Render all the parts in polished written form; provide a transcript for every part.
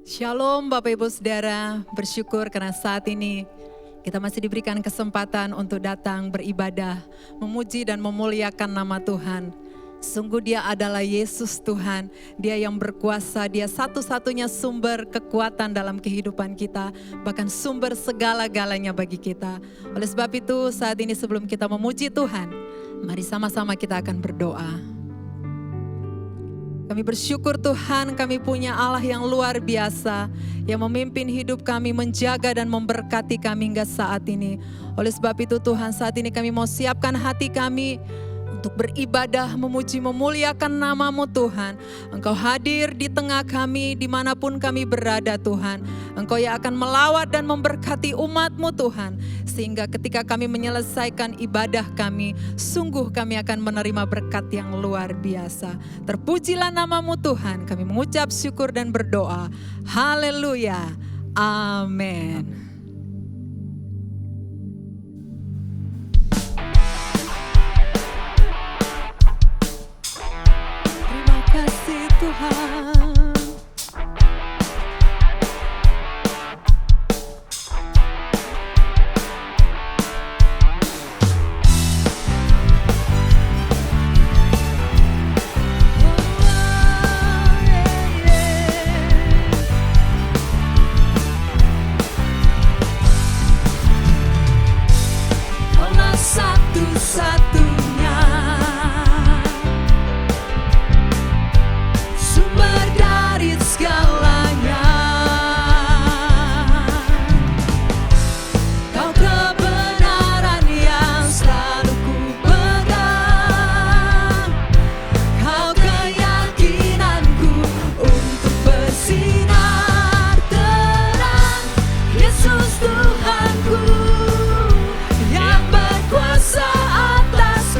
Shalom Bapak Ibu Saudara, bersyukur karena saat ini kita masih diberikan kesempatan untuk datang beribadah, memuji dan memuliakan nama Tuhan. Sungguh Dia adalah Yesus Tuhan, Dia yang berkuasa, Dia satu-satunya sumber kekuatan dalam kehidupan kita, bahkan sumber segala-galanya bagi kita. Oleh sebab itu saat ini sebelum kita memuji Tuhan, mari sama-sama kita akan berdoa. Kami bersyukur Tuhan, kami punya Allah yang luar biasa, yang memimpin hidup kami, menjaga dan memberkati kami hingga saat ini. Oleh sebab itu Tuhan, saat ini kami mau siapkan hati kami untuk beribadah, memuji, memuliakan nama-Mu Tuhan. Engkau hadir di tengah kami, dimanapun kami berada Tuhan. Engkau yang akan melawat dan memberkati umat-Mu Tuhan. Sehingga ketika kami menyelesaikan ibadah kami, sungguh kami akan menerima berkat yang luar biasa. Terpujilah nama-Mu Tuhan, kami mengucap syukur dan berdoa. Haleluya, amin. Tuhan. Kaulah satu-satunya sumber dari segalanya. Kau kebenaran yang selalu ku pegang. Kau keyakinanku untuk bersinar terang. Yesus Tuhanku yang berkuasa atas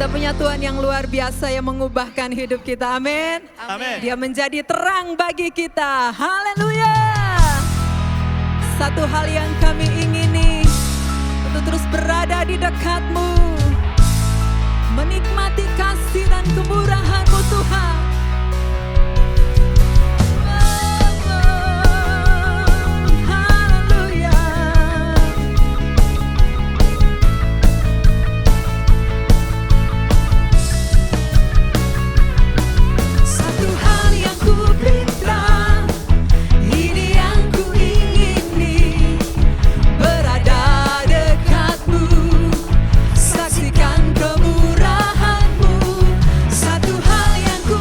Kita punya Tuhan yang luar biasa yang mengubahkan hidup kita. Amin. Amin. Dia menjadi terang bagi kita. Haleluya. Satu hal yang kami ingini untuk terus berada di dekat-Mu, menikmati kasih dan kemurahan-Mu Tuhan. Saksikan kemurahan-Mu. Satu hal yang ku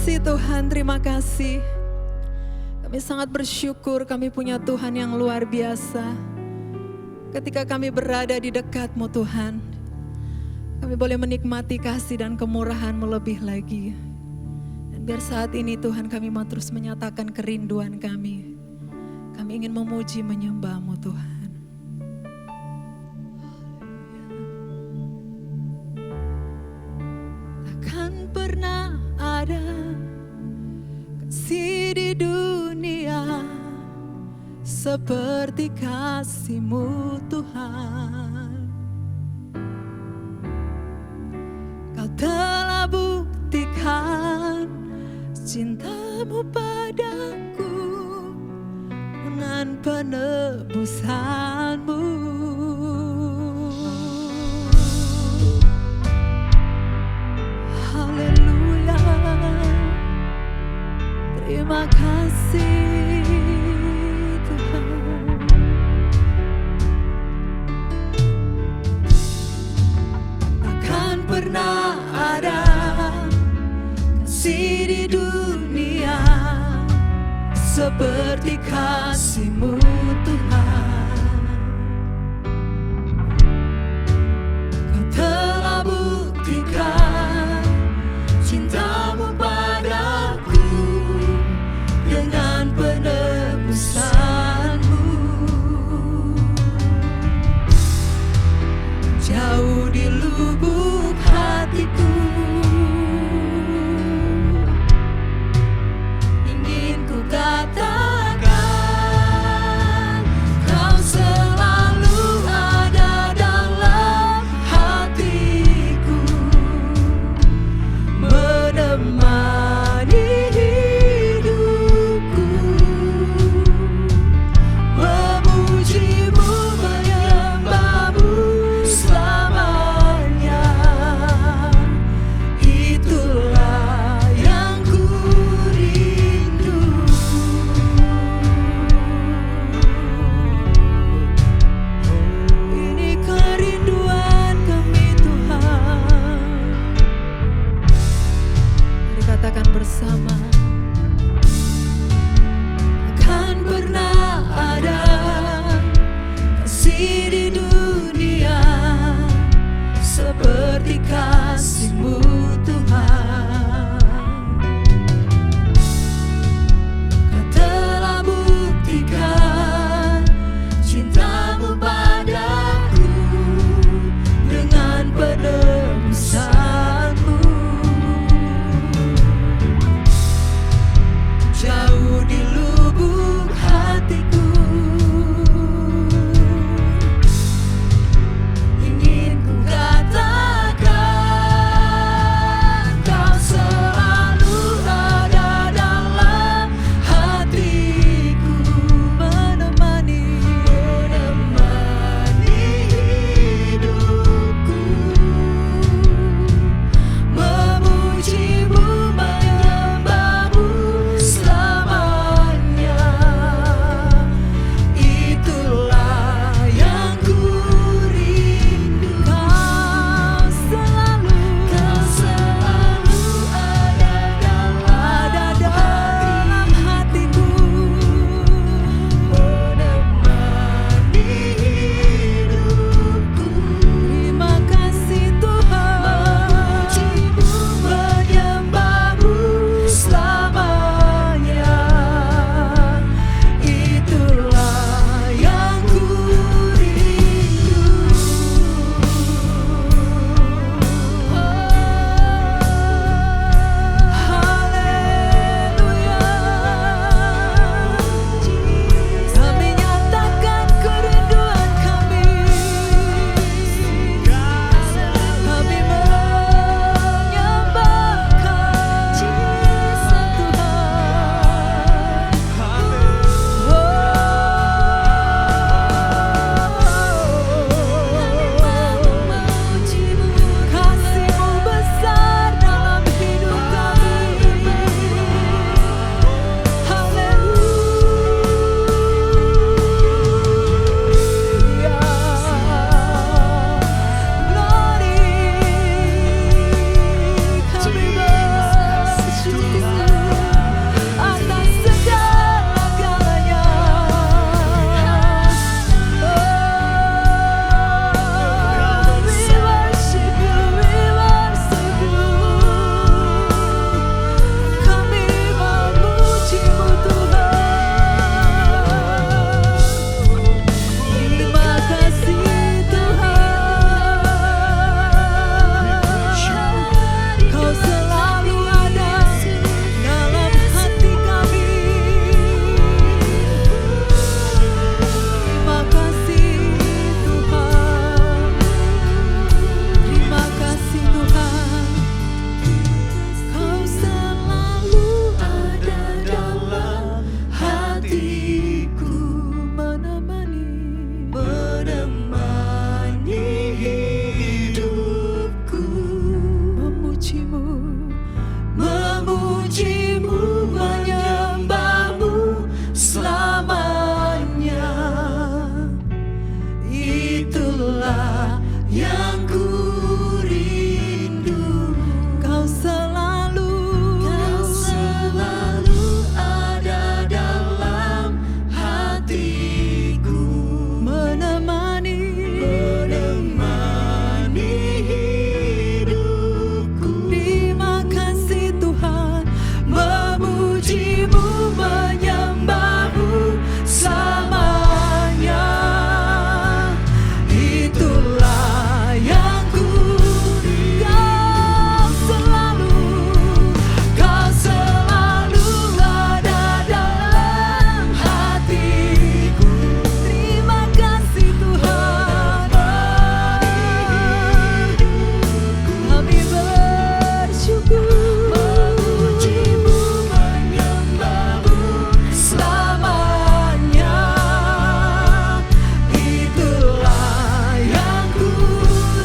kasih Tuhan, terima kasih. Kami sangat bersyukur kami punya Tuhan yang luar biasa. Ketika kami berada di dekat-Mu Tuhan, kami boleh menikmati kasih dan kemurahan-Mu lebih lagi. Dan biar saat ini Tuhan kami mau terus menyatakan kerinduan kami. Kami ingin memuji menyembah-Mu Tuhan. Takkan pernah ada kasih di dunia seperti kasih-Mu Tuhan. Kau telah buktikan cinta-Mu padaku dengan penebusan-Mu. Haleluya, terima kasih Tuhan. Takkan pernah ada kasih di dunia seperti kasih-Mu Tuhan. Kau telah buktikan cinta-Mu padaku dengan penebusan-Mu. Jauh di lubuk hatiku ingin ku katakan, Kau selalu ada dalam hatiku, menemani hidupku, memuji-Mu, menyembah-Mu selamanya. Itulah yang ku rindu. Ini kerinduan kami Tuhan. Mari katakan bersama. Takkan pernah ada kasih di dunia seperti kasih-Mu Tuhan. Kau telah buktikan cinta-Mu padaku dengan penebusan-Mu. Jauh di lubuk hatiku yang ku rindu. Kau selalu ada dalam hatiku, menemani hidupku. Terima kasih Tuhan, memujimu, menyembahmu selamanya. Itulah yang ku kau selalu ada dalam hatiku. Terima kasih Tuhan, kami bersyukur, memujimu, menyembahmu selamanya. Itulah yang ku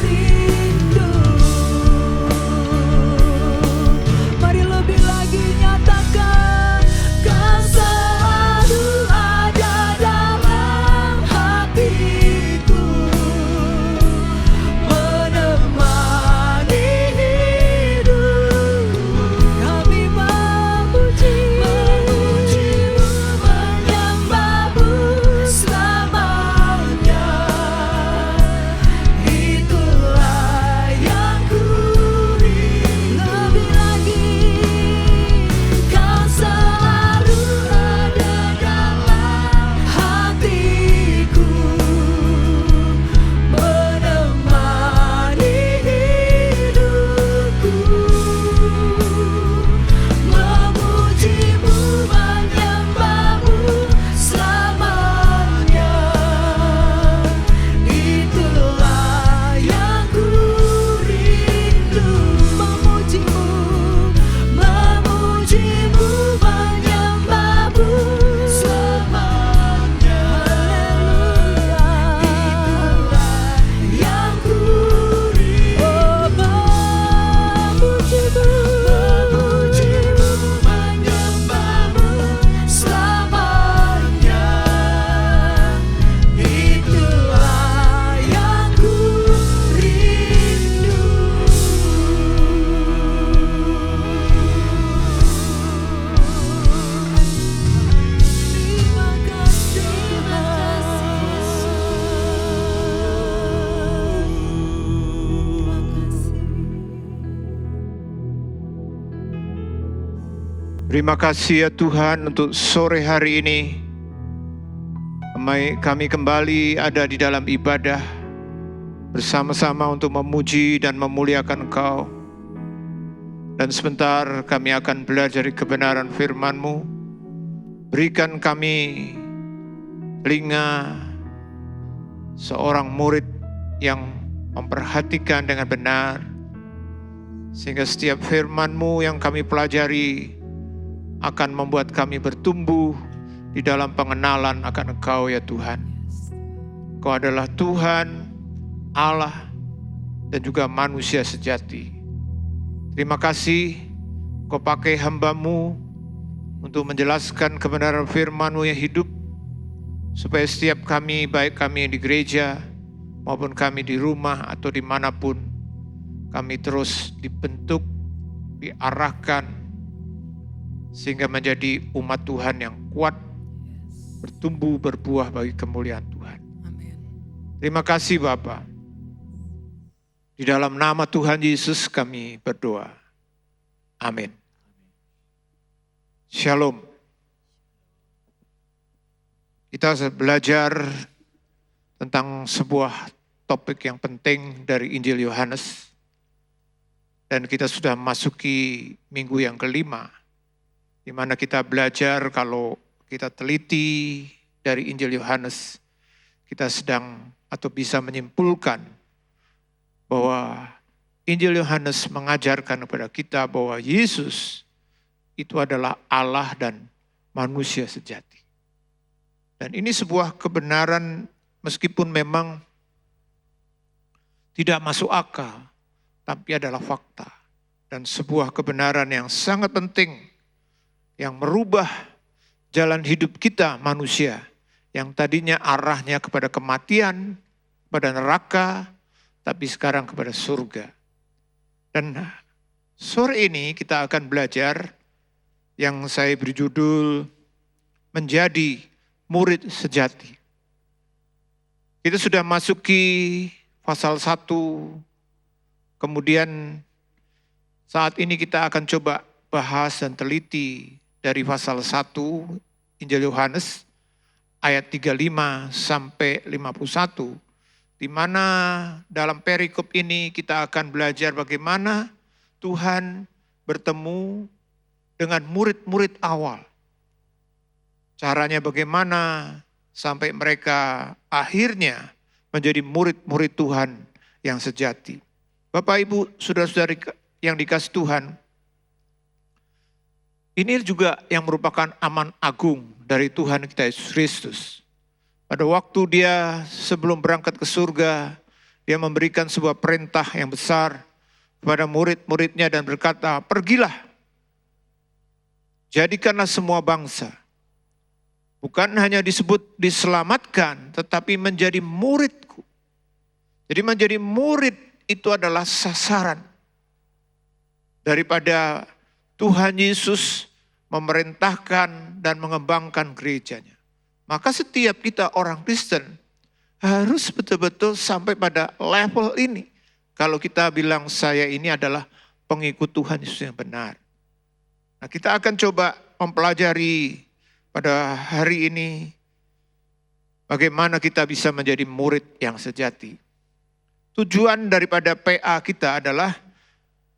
rindu. Mari lebih lagi nyatakan, kau selalu ada dalam hatiku, menemani hidupku. Kami memujimu, menyembahmu selamanya. Itulah yang ku rindu. Lebih lagi, kau selalu ada dalam hatiku, menemani hidupku. Memujimu, menyembahmu selamanya. Itulah yang ku rindu. Memujimu, menyembahmu selamanya. Haleluya. Itulah yang ku rindu. Memujimu, menyembahmu selamanya. Itulah yang ku rindu. Terima kasih Tuhan. Terima kasih. Terima kasih ya Tuhan untuk sore hari ini. Kami kembali ada di dalam ibadah bersama-sama untuk memuji dan memuliakan Engkau. Dan sebentar kami akan belajar dari kebenaran firman-Mu. Berikan kami telinga seorang murid yang memperhatikan dengan benar, sehingga setiap firman-Mu yang kami pelajari akan membuat kami bertumbuh di dalam pengenalan akan Engkau ya Tuhan. Engkau adalah Tuhan, Allah, dan juga manusia sejati. Terima kasih Engkau pakai hamba-Mu untuk menjelaskan kebenaran firman-Mu yang hidup, supaya setiap kami, baik kami di gereja maupun kami di rumah atau dimanapun, kami terus dibentuk, diarahkan, sehingga menjadi umat Tuhan yang kuat, bertumbuh, berbuah bagi kemuliaan Tuhan. Terima kasih Bapa. Di dalam nama Tuhan Yesus kami berdoa. Amin. Shalom. Kita belajar tentang sebuah topik yang penting dari Injil Yohanes. Dan kita sudah masuki minggu yang kelima, di mana kita belajar, kalau kita teliti dari Injil Yohanes, kita sedang atau bisa menyimpulkan bahwa Injil Yohanes mengajarkan kepada kita bahwa Yesus itu adalah Allah dan manusia sejati. Dan ini sebuah kebenaran meskipun memang tidak masuk akal, tapi adalah fakta. Dan sebuah kebenaran yang sangat penting, yang merubah jalan hidup kita manusia, yang tadinya arahnya kepada kematian, pada neraka, tapi sekarang kepada surga. Dan sore ini kita akan belajar yang saya beri judul menjadi murid sejati. Kita sudah masuki pasal 1, kemudian saat ini kita akan coba bahas dan teliti dari pasal 1 Injil Yohanes ayat 35 sampai 51, di mana dalam perikop ini kita akan belajar bagaimana Tuhan bertemu dengan murid-murid awal. Caranya bagaimana sampai mereka akhirnya menjadi murid-murid Tuhan yang sejati. Bapak, Ibu, saudara-saudari yang dikasih Tuhan, ini juga yang merupakan aman agung dari Tuhan kita Yesus Kristus. Pada waktu dia sebelum berangkat ke surga, dia memberikan sebuah perintah yang besar kepada murid-muridnya dan berkata, pergilah, jadikanlah semua bangsa. Bukan hanya disebut diselamatkan, tetapi menjadi muridku. Jadi menjadi murid itu adalah sasaran daripada Tuhan Yesus memerintahkan dan mengembangkan gerejanya. Maka setiap kita orang Kristen harus betul-betul sampai pada level ini. Kalau kita bilang saya ini adalah pengikut Tuhan Yesus yang benar. Nah, kita akan coba mempelajari pada hari ini bagaimana kita bisa menjadi murid yang sejati. Tujuan daripada PA kita adalah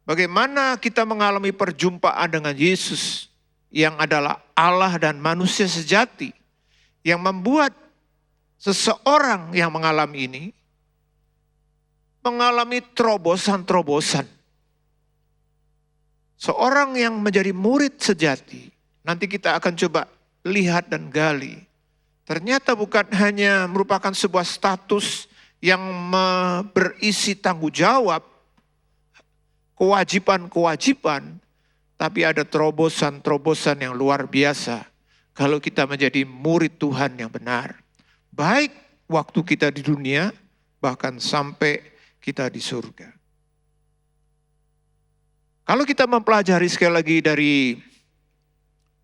bagaimana kita mengalami perjumpaan dengan Yesus yang adalah Allah dan manusia sejati, yang membuat seseorang yang mengalami ini mengalami terobosan-terobosan. Seorang yang menjadi murid sejati, nanti kita akan coba lihat dan gali. Ternyata bukan hanya merupakan sebuah status yang berisi tanggung jawab, kewajiban-kewajiban, tapi ada terobosan-terobosan yang luar biasa kalau kita menjadi murid Tuhan yang benar. Baik waktu kita di dunia, bahkan sampai kita di surga. Kalau kita mempelajari sekali lagi dari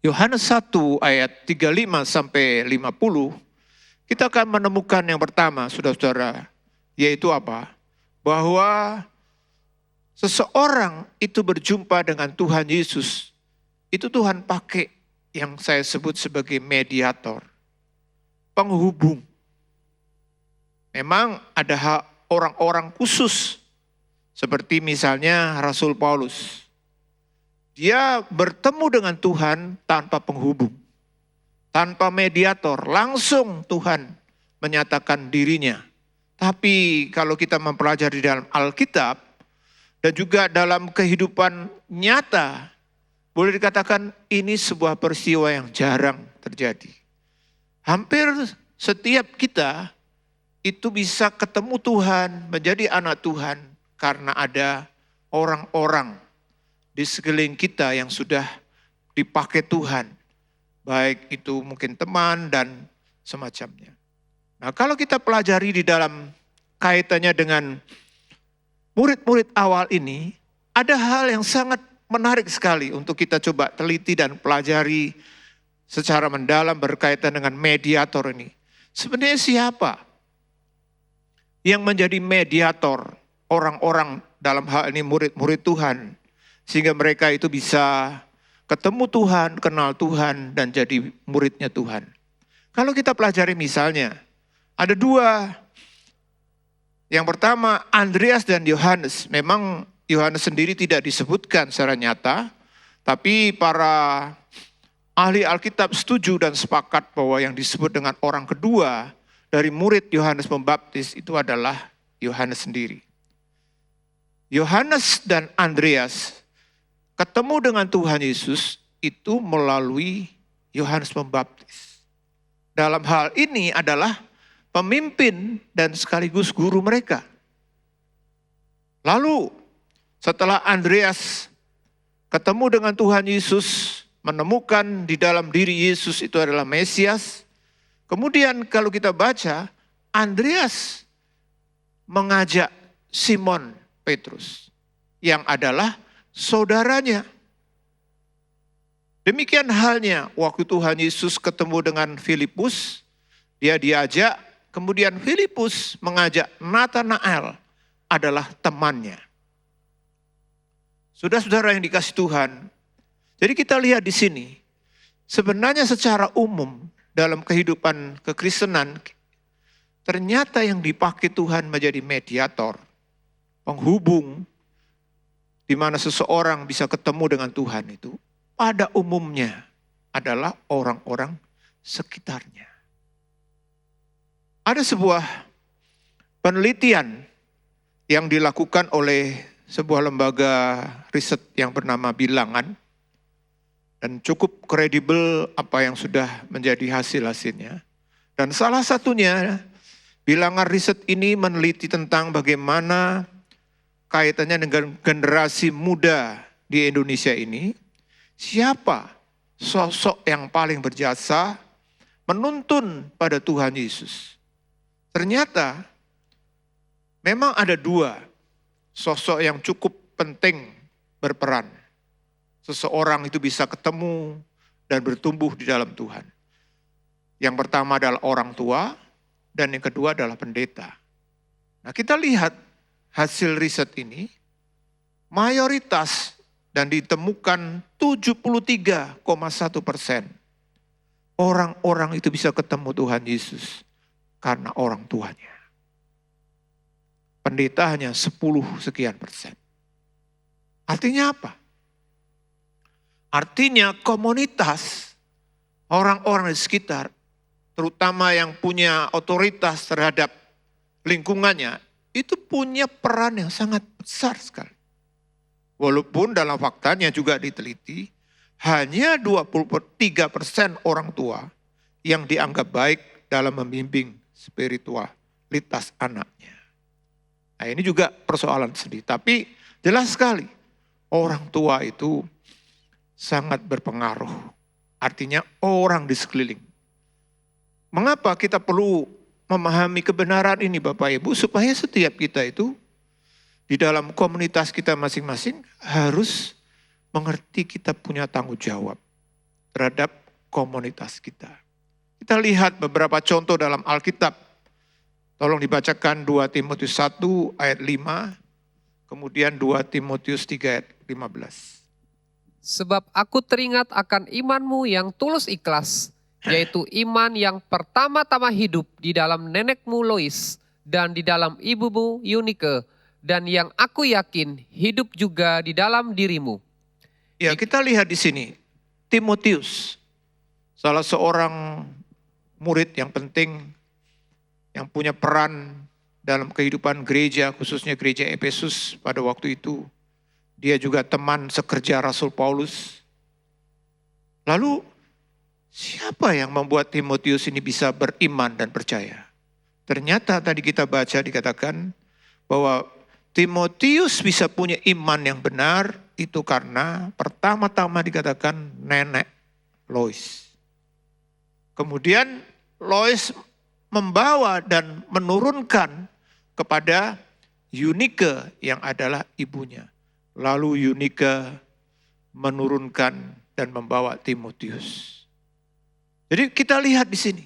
Yohanes 1 ayat 35 sampai 50, kita akan menemukan yang pertama, saudara-saudara, yaitu apa? Bahwa seseorang itu berjumpa dengan Tuhan Yesus, itu Tuhan pakai yang saya sebut sebagai mediator, penghubung. Memang ada orang-orang khusus, seperti misalnya Rasul Paulus. Dia bertemu dengan Tuhan tanpa penghubung, tanpa mediator, langsung Tuhan menyatakan dirinya. Tapi kalau kita mempelajari dalam Alkitab dan juga dalam kehidupan nyata, boleh dikatakan ini sebuah peristiwa yang jarang terjadi. Hampir setiap kita itu bisa ketemu Tuhan, menjadi anak Tuhan karena ada orang-orang di sekeliling kita yang sudah dipakai Tuhan. Baik itu mungkin teman dan semacamnya. Nah, kalau kita pelajari di dalam kaitannya dengan murid-murid awal ini, ada hal yang sangat menarik sekali untuk kita coba teliti dan pelajari secara mendalam berkaitan dengan mediator ini. Sebenarnya siapa yang menjadi mediator orang-orang dalam hal ini murid-murid Tuhan, sehingga mereka itu bisa ketemu Tuhan, kenal Tuhan, dan jadi muridnya Tuhan. Kalau kita pelajari misalnya, ada dua. Yang pertama, Andreas dan Yohanes. Memang Yohanes sendiri tidak disebutkan secara nyata, tapi para ahli Alkitab setuju dan sepakat bahwa yang disebut dengan orang kedua dari murid Yohanes Pembaptis itu adalah Yohanes sendiri. Yohanes dan Andreas ketemu dengan Tuhan Yesus itu melalui Yohanes Pembaptis. Dalam hal ini adalah pemimpin dan sekaligus guru mereka. Lalu setelah Andreas ketemu dengan Tuhan Yesus, menemukan di dalam diri Yesus itu adalah Mesias. Kemudian kalau kita baca, Andreas mengajak Simon Petrus yang adalah saudaranya. Demikian halnya waktu Tuhan Yesus ketemu dengan Filipus, dia diajak, kemudian Filipus mengajak Nathanael adalah temannya. Saudara-saudara yang dikasih Tuhan, jadi kita lihat di sini, sebenarnya secara umum dalam kehidupan kekristenan, ternyata yang dipakai Tuhan menjadi mediator, penghubung, di mana seseorang bisa ketemu dengan Tuhan itu, pada umumnya adalah orang-orang sekitarnya. Ada sebuah penelitian yang dilakukan oleh sebuah lembaga riset yang bernama Bilangan, dan cukup kredibel apa yang sudah menjadi hasil-hasilnya. Dan salah satunya, Bilangan riset ini meneliti tentang bagaimana kaitannya dengan generasi muda di Indonesia ini. Siapa sosok yang paling berjasa menuntun pada Tuhan Yesus? Ternyata memang ada dua sosok yang cukup penting berperan. Seseorang itu bisa ketemu dan bertumbuh di dalam Tuhan. Yang pertama adalah orang tua dan yang kedua adalah pendeta. Nah, kita lihat hasil riset ini, mayoritas dan ditemukan 73,1% orang-orang itu bisa ketemu Tuhan Yesus karena orang tuanya. Pendeta hanya 10 sekian persen. Artinya apa? Artinya komunitas, orang-orang di sekitar, terutama yang punya otoritas terhadap lingkungannya, itu punya peran yang sangat besar sekali. Walaupun dalam faktanya juga diteliti, hanya 23% orang tua yang dianggap baik dalam membimbing spiritualitas anaknya. Nah, ini juga persoalan sendiri. Tapi jelas sekali, orang tua itu sangat berpengaruh. Artinya orang di sekeliling. Mengapa kita perlu memahami kebenaran ini Bapak Ibu? Supaya setiap kita itu di dalam komunitas kita masing-masing harus mengerti kita punya tanggung jawab terhadap komunitas kita. Kita lihat beberapa contoh dalam Alkitab. Tolong dibacakan 2 Timotius 1 ayat 5, kemudian 2 Timotius 3 ayat 15. Sebab aku teringat akan imanmu yang tulus ikhlas, yaitu iman yang pertama-tama hidup di dalam nenekmu Lois dan di dalam ibumu Eunike, dan yang aku yakin hidup juga di dalam dirimu. Ya, kita lihat di sini, Timotius, salah seorang murid yang penting, yang punya peran dalam kehidupan gereja, khususnya gereja Efesus pada waktu itu. Dia juga teman sekerja Rasul Paulus. Lalu, siapa yang membuat Timotius ini bisa beriman dan percaya? Ternyata tadi kita baca dikatakan bahwa Timotius bisa punya iman yang benar itu karena pertama-tama dikatakan nenek Lois. Kemudian Lois membawa dan menurunkan kepada Eunike yang adalah ibunya. Lalu Eunike menurunkan dan membawa Timotius. Jadi kita lihat di sini.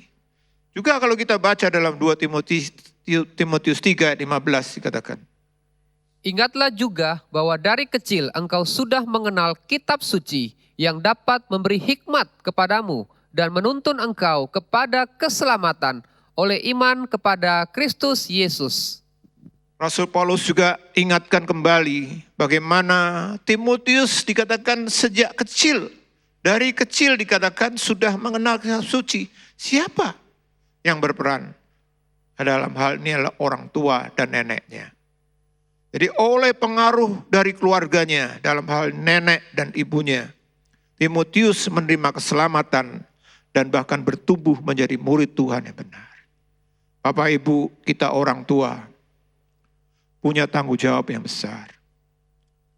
Juga kalau kita baca dalam 2 Timotius 3 ayat 15 dikatakan. Ingatlah juga bahwa dari kecil engkau sudah mengenal kitab suci yang dapat memberi hikmat kepadamu dan menuntun engkau kepada keselamatan oleh iman kepada Kristus Yesus. Rasul Paulus juga ingatkan kembali bagaimana Timotius dikatakan sejak kecil, dari kecil dikatakan sudah mengenal kitab suci. Siapa yang berperan? Dalam hal ini adalah orang tua dan neneknya. Jadi oleh pengaruh dari keluarganya dalam hal nenek dan ibunya, Timotius menerima keselamatan dan bahkan bertumbuh menjadi murid Tuhan yang benar. Bapak Ibu, kita orang tua punya tanggung jawab yang besar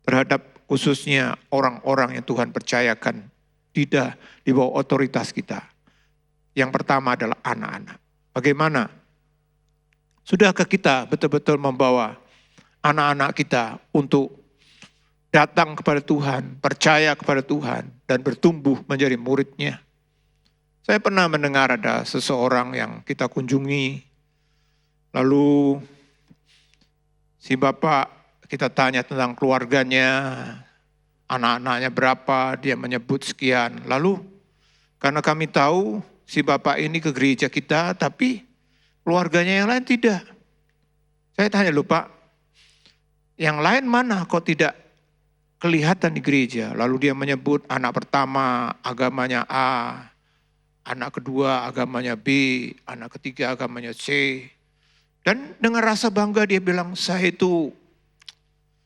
terhadap khususnya orang-orang yang Tuhan percayakan tidak di bawah otoritas kita. Yang pertama adalah anak-anak. Bagaimana? Sudahkah kita betul-betul membawa anak-anak kita untuk datang kepada Tuhan, percaya kepada Tuhan, dan bertumbuh menjadi muridnya. Saya pernah mendengar ada seseorang yang kita kunjungi, lalu si bapak kita tanya tentang keluarganya, anak-anaknya berapa, dia menyebut sekian. Lalu karena kami tahu si bapak ini ke gereja kita, tapi keluarganya yang lain tidak. Saya tanya, "Loh Pak, yang lain mana kok tidak kelihatan di gereja?" Lalu dia menyebut anak pertama agamanya A, anak kedua agamanya B, anak ketiga agamanya C. Dan dengan rasa bangga dia bilang, "Saya itu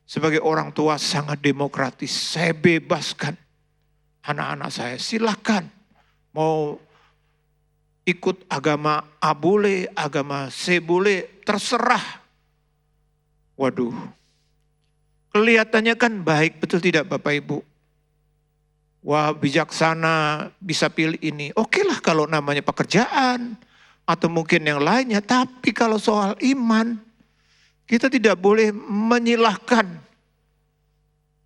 sebagai orang tua sangat demokratis. Saya bebaskan anak-anak saya. Silakan mau ikut agama A boleh, agama C boleh, terserah." Waduh, kelihatannya kan baik, betul tidak Bapak Ibu? Wah, bijaksana, bisa pilih ini. Oke lah kalau namanya pekerjaan atau mungkin yang lainnya. Tapi kalau soal iman, kita tidak boleh menyilahkan.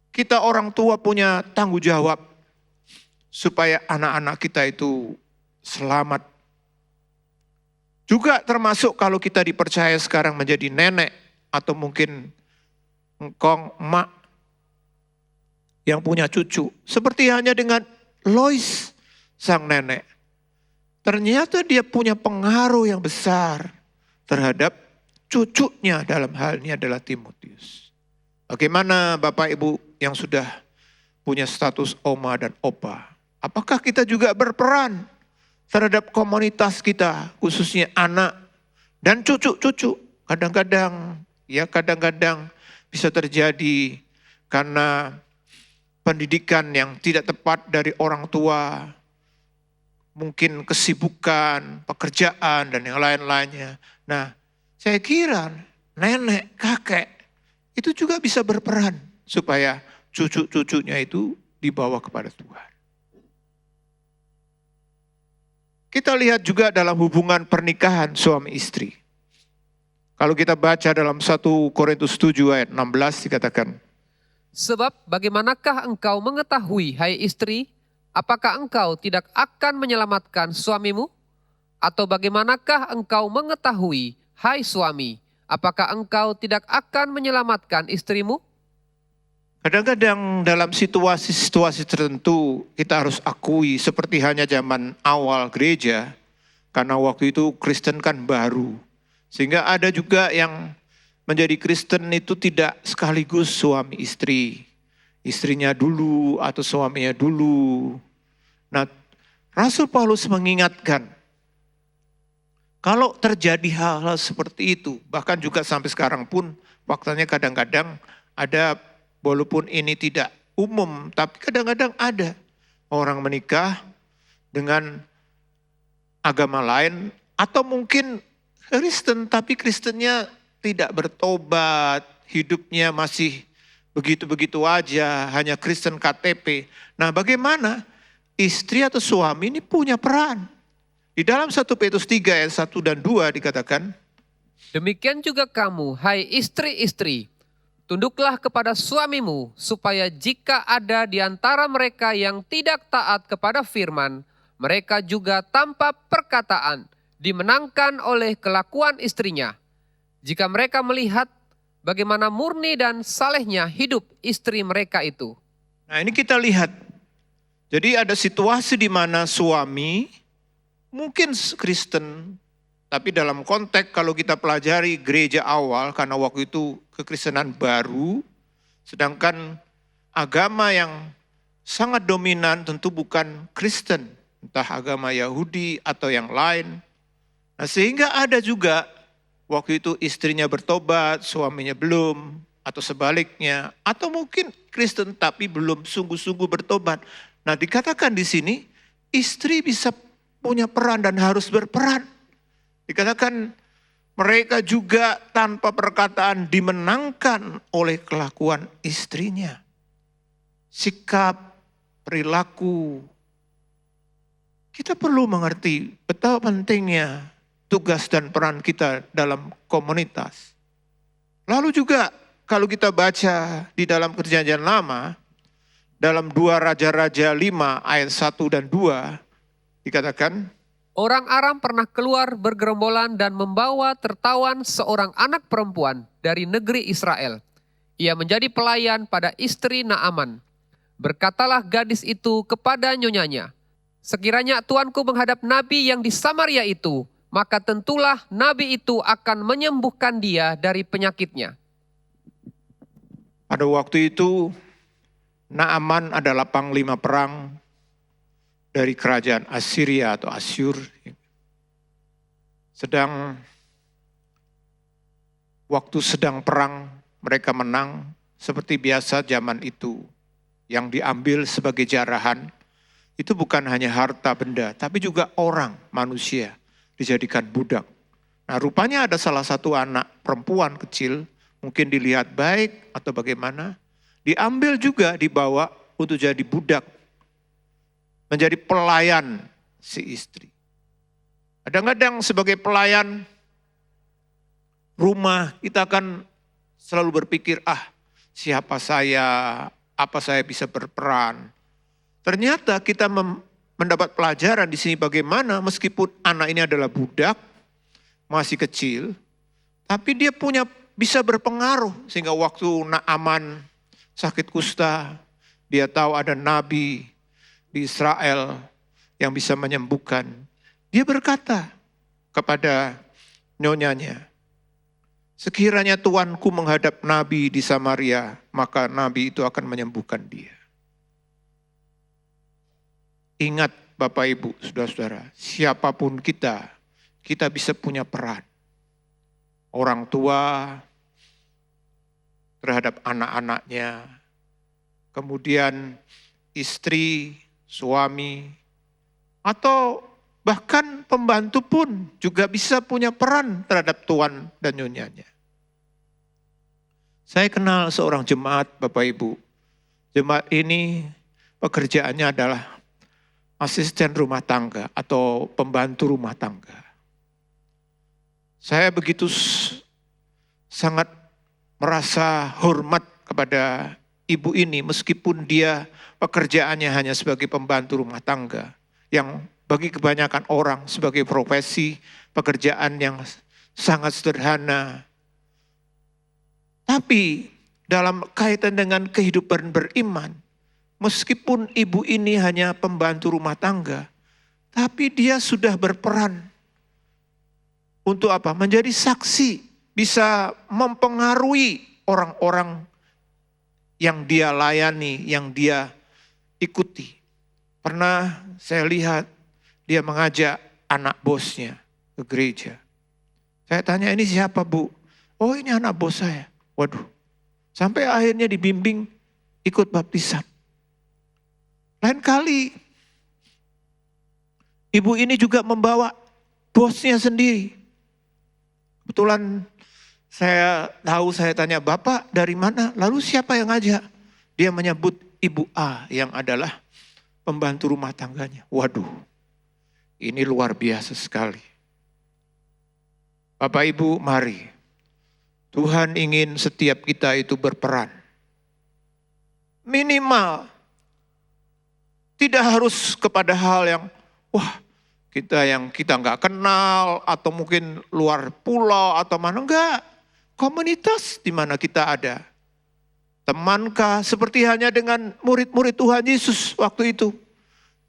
Kita orang tua punya tanggung jawab supaya anak-anak kita itu selamat. Juga termasuk kalau kita dipercaya sekarang menjadi nenek atau mungkin engkong, emak yang punya cucu. Seperti hanya dengan Lois, sang nenek. Ternyata dia punya pengaruh yang besar terhadap cucunya, dalam hal ini adalah Timotius. Bagaimana Bapak Ibu yang sudah punya status oma dan opa? Apakah kita juga berperan terhadap komunitas kita, khususnya anak dan cucu-cucu? Kadang-kadang bisa terjadi karena pendidikan yang tidak tepat dari orang tua, mungkin kesibukan, pekerjaan, dan yang lain-lainnya. Nah, saya kira nenek, kakek itu juga bisa berperan supaya cucu-cucunya itu dibawa kepada Tuhan. Kita lihat juga dalam hubungan pernikahan suami istri. Kalau kita baca dalam 1 Korintus 7 ayat 16 dikatakan, Sebab bagaimanakah engkau mengetahui, hai istri, apakah engkau tidak akan menyelamatkan suamimu? Atau bagaimanakah engkau mengetahui, hai suami, apakah engkau tidak akan menyelamatkan istrimu? kadang-kadang dalam situasi-situasi tertentu kita harus akui seperti hanya zaman awal gereja, karena waktu itu Kristen kan baru. Sehingga ada juga yang menjadi Kristen itu tidak sekaligus suami istri. Istrinya dulu atau suaminya dulu. Nah, Rasul Paulus mengingatkan, kalau terjadi hal-hal seperti itu, bahkan juga sampai sekarang pun, faktanya kadang-kadang ada, walaupun ini tidak umum, tapi kadang-kadang ada orang menikah dengan agama lain, atau mungkin Kristen, tapi Kristennya tidak bertobat, hidupnya masih begitu-begitu aja, hanya Kristen KTP. Nah, bagaimana istri atau suami ini punya peran? Di dalam 1 Petrus 3 ayat 1 dan 2 dikatakan, Demikian juga kamu, hai istri-istri, tunduklah kepada suamimu, supaya jika ada di antara mereka yang tidak taat kepada firman, mereka juga tanpa perkataan dimenangkan oleh kelakuan istrinya. Jika mereka melihat bagaimana murni dan salehnya hidup istri mereka itu. nah ini kita lihat. Jadi ada situasi di mana suami mungkin Kristen, tapi dalam konteks kalau kita pelajari gereja awal, karena waktu itu kekristenan baru, sedangkan agama yang sangat dominan tentu bukan Kristen, entah agama Yahudi atau yang lain. Nah, sehingga ada juga waktu itu istrinya bertobat, suaminya belum, atau sebaliknya, atau mungkin Kristen tapi belum sungguh-sungguh bertobat. Nah, dikatakan di sini istri bisa punya peran dan harus berperan. Dikatakan mereka juga tanpa perkataan dimenangkan oleh kelakuan istrinya. Sikap, perilaku. Kita perlu mengerti betapa pentingnya tugas dan peran kita dalam komunitas. Lalu juga kalau kita baca di dalam Perjanjian Lama, dalam 2 Raja-Raja 5 ayat 1 dan 2, dikatakan, Orang Aram pernah keluar bergerombolan dan membawa tertawan seorang anak perempuan dari negeri Israel. Ia menjadi pelayan pada istri Naaman. Berkatalah gadis itu kepada nyonyanya, sekiranya tuanku menghadap nabi yang di Samaria itu, maka tentulah nabi itu akan menyembuhkan dia dari penyakitnya. pada waktu itu Naaman adalah panglima perang dari kerajaan Assyria atau Asyur. Waktu sedang perang, mereka menang seperti biasa zaman itu. Yang diambil sebagai jarahan, itu bukan hanya harta benda, tapi juga orang, manusia, dijadikan budak. Nah, rupanya ada salah satu anak perempuan kecil, mungkin dilihat baik atau bagaimana, diambil juga dibawa untuk jadi budak, menjadi pelayan si istri. Kadang-kadang sebagai pelayan rumah, kita akan selalu berpikir, siapa saya, apa saya bisa berperan. Ternyata kita mendapat pelajaran di sini bagaimana meskipun anak ini adalah budak, masih kecil, tapi dia bisa berpengaruh sehingga waktu Naaman sakit kusta, dia tahu ada nabi di Israel yang bisa menyembuhkan. Dia berkata kepada nyonyanya, sekiranya tuanku menghadap nabi di Samaria, maka nabi itu akan menyembuhkan dia. Ingat Bapak Ibu, Saudara-saudara, siapapun kita bisa punya peran. Orang tua terhadap anak-anaknya, kemudian istri, suami, atau bahkan pembantu pun juga bisa punya peran terhadap tuan dan nyonyanya. Saya kenal seorang jemaat Bapak Ibu. Jemaat ini pekerjaannya adalah asisten rumah tangga atau pembantu rumah tangga. Saya begitu sangat merasa hormat kepada ibu ini meskipun dia pekerjaannya hanya sebagai pembantu rumah tangga. Yang bagi kebanyakan orang sebagai profesi pekerjaan yang sangat sederhana. Tapi dalam kaitan dengan kehidupan beriman, meskipun ibu ini hanya pembantu rumah tangga, tapi dia sudah berperan untuk apa? Menjadi saksi, bisa mempengaruhi orang-orang yang dia layani, yang dia ikuti. Pernah saya lihat dia mengajak anak bosnya ke gereja. Saya tanya, ini siapa Bu? Oh, ini anak bos saya. Waduh, sampai akhirnya dibimbing ikut baptisan. Lain kali, ibu ini juga membawa bosnya sendiri. Kebetulan saya tanya, Bapak dari mana? Lalu siapa yang ngajak? Dia menyebut Ibu A yang adalah pembantu rumah tangganya. Waduh, ini luar biasa sekali. Bapak Ibu, mari. Tuhan ingin setiap kita itu berperan. Minimal tidak harus kepada hal yang, kita nggak kenal, atau mungkin luar pulau, atau mana, enggak. Komunitas di mana kita ada. Temankah, seperti hanya dengan murid-murid Tuhan Yesus waktu itu.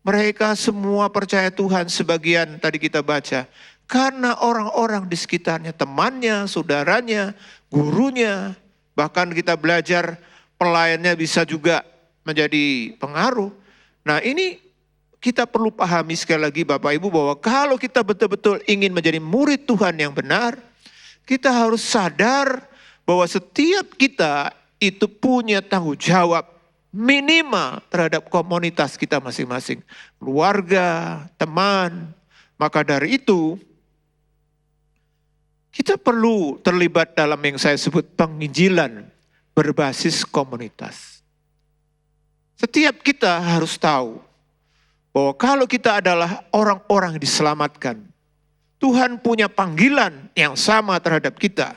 Mereka semua percaya Tuhan, sebagian tadi kita baca. Karena orang-orang di sekitarnya, temannya, saudaranya, gurunya, bahkan kita belajar pelayannya bisa juga menjadi pengaruh. Nah, ini kita perlu pahami sekali lagi Bapak Ibu bahwa kalau kita betul-betul ingin menjadi murid Tuhan yang benar, kita harus sadar bahwa setiap kita itu punya tanggung jawab minimal terhadap komunitas kita masing-masing. Keluarga, teman. Maka dari itu, kita perlu terlibat dalam yang saya sebut penginjilan berbasis komunitas. Setiap kita harus tahu bahwa kalau kita adalah orang-orang yang diselamatkan, Tuhan punya panggilan yang sama terhadap kita.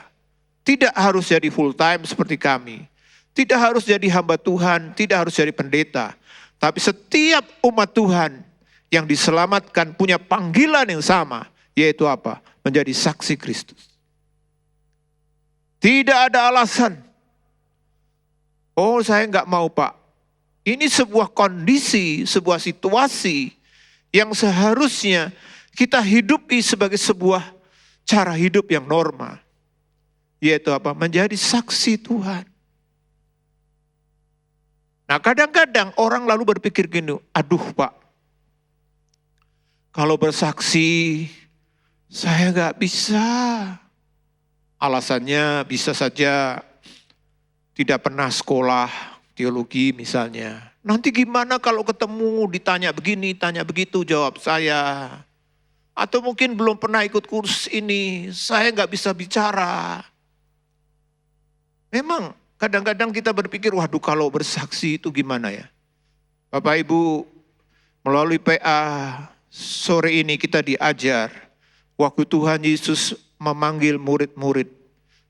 tidak harus jadi full time seperti kami. Tidak harus jadi hamba Tuhan, tidak harus jadi pendeta. Tapi setiap umat Tuhan yang diselamatkan punya panggilan yang sama. Yaitu apa? Menjadi saksi Kristus. Tidak ada alasan. Oh, saya enggak mau, Pak. Ini sebuah kondisi, sebuah situasi yang seharusnya kita hidupi sebagai sebuah cara hidup yang normal. Yaitu apa? Menjadi saksi Tuhan. Nah, kadang-kadang orang lalu berpikir gini, aduh Pak, kalau bersaksi saya gak bisa. Alasannya bisa saja tidak pernah sekolah teologi misalnya. Nanti gimana kalau ketemu ditanya begini, tanya begitu, jawab saya. Atau mungkin belum pernah ikut kursus ini, saya gak bisa bicara. Memang kadang-kadang kita berpikir, waduh kalau bersaksi itu gimana ya. Bapak Ibu, melalui PA sore ini kita diajar, waktu Tuhan Yesus memanggil murid-murid,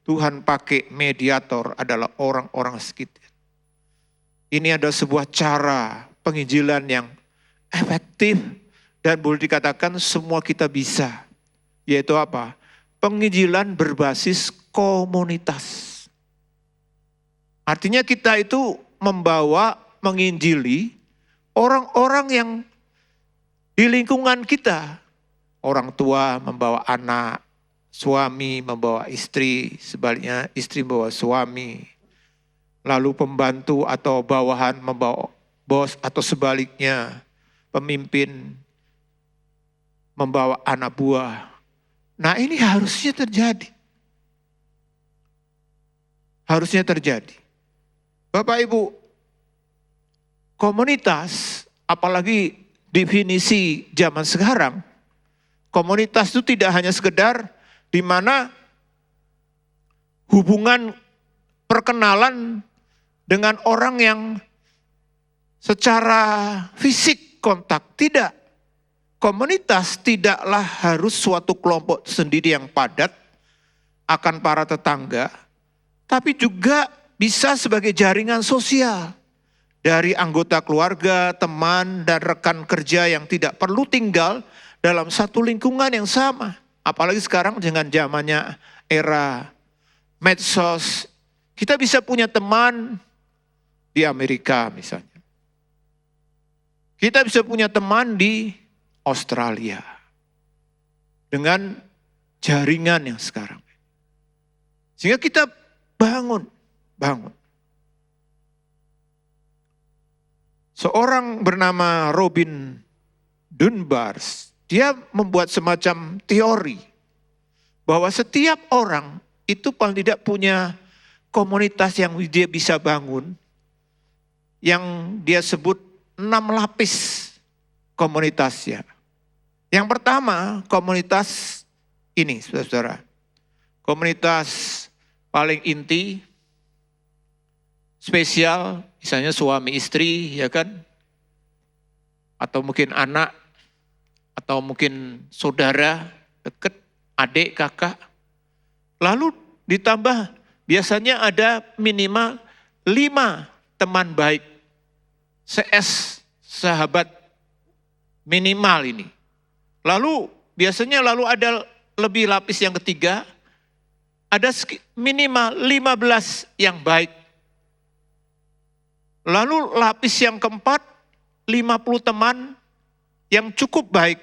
Tuhan pakai mediator adalah orang-orang sekitar. Ini adalah sebuah cara penginjilan yang efektif dan boleh dikatakan semua kita bisa. Yaitu apa? Penginjilan berbasis komunitas. Artinya kita itu membawa, menginjili orang-orang yang di lingkungan kita. Orang tua membawa anak, suami membawa istri, sebaliknya istri membawa suami. Lalu pembantu atau bawahan membawa bos atau sebaliknya pemimpin membawa anak buah. Nah, ini harusnya terjadi. Harusnya terjadi. Bapak Ibu, komunitas, apalagi definisi zaman sekarang, komunitas itu tidak hanya sekedar di mana hubungan perkenalan dengan orang yang secara fisik kontak. Tidak. Komunitas tidaklah harus suatu kelompok sendiri yang padat akan para tetangga, tapi juga bisa sebagai jaringan sosial dari anggota keluarga, teman, dan rekan kerja yang tidak perlu tinggal dalam satu lingkungan yang sama. Apalagi sekarang dengan zamannya era medsos, kita bisa punya teman di Amerika misalnya. Kita bisa punya teman di Australia dengan jaringan yang sekarang. Sehingga kita bangun. Seorang bernama Robin Dunbar, dia membuat semacam teori bahwa setiap orang itu paling tidak punya komunitas yang dia bisa bangun, yang dia sebut 6 lapis komunitasnya. Yang pertama, komunitas ini, saudara-saudara. Komunitas paling inti, spesial, misalnya suami istri, ya kan? Atau mungkin anak, atau mungkin saudara dekat, adik, kakak. Lalu ditambah biasanya ada minimal 5 teman baik. CS, sahabat minimal ini. Lalu biasanya ada lebih lapis yang ketiga, ada minimal 15 yang baik. Lalu lapis yang keempat, 50 teman yang cukup baik.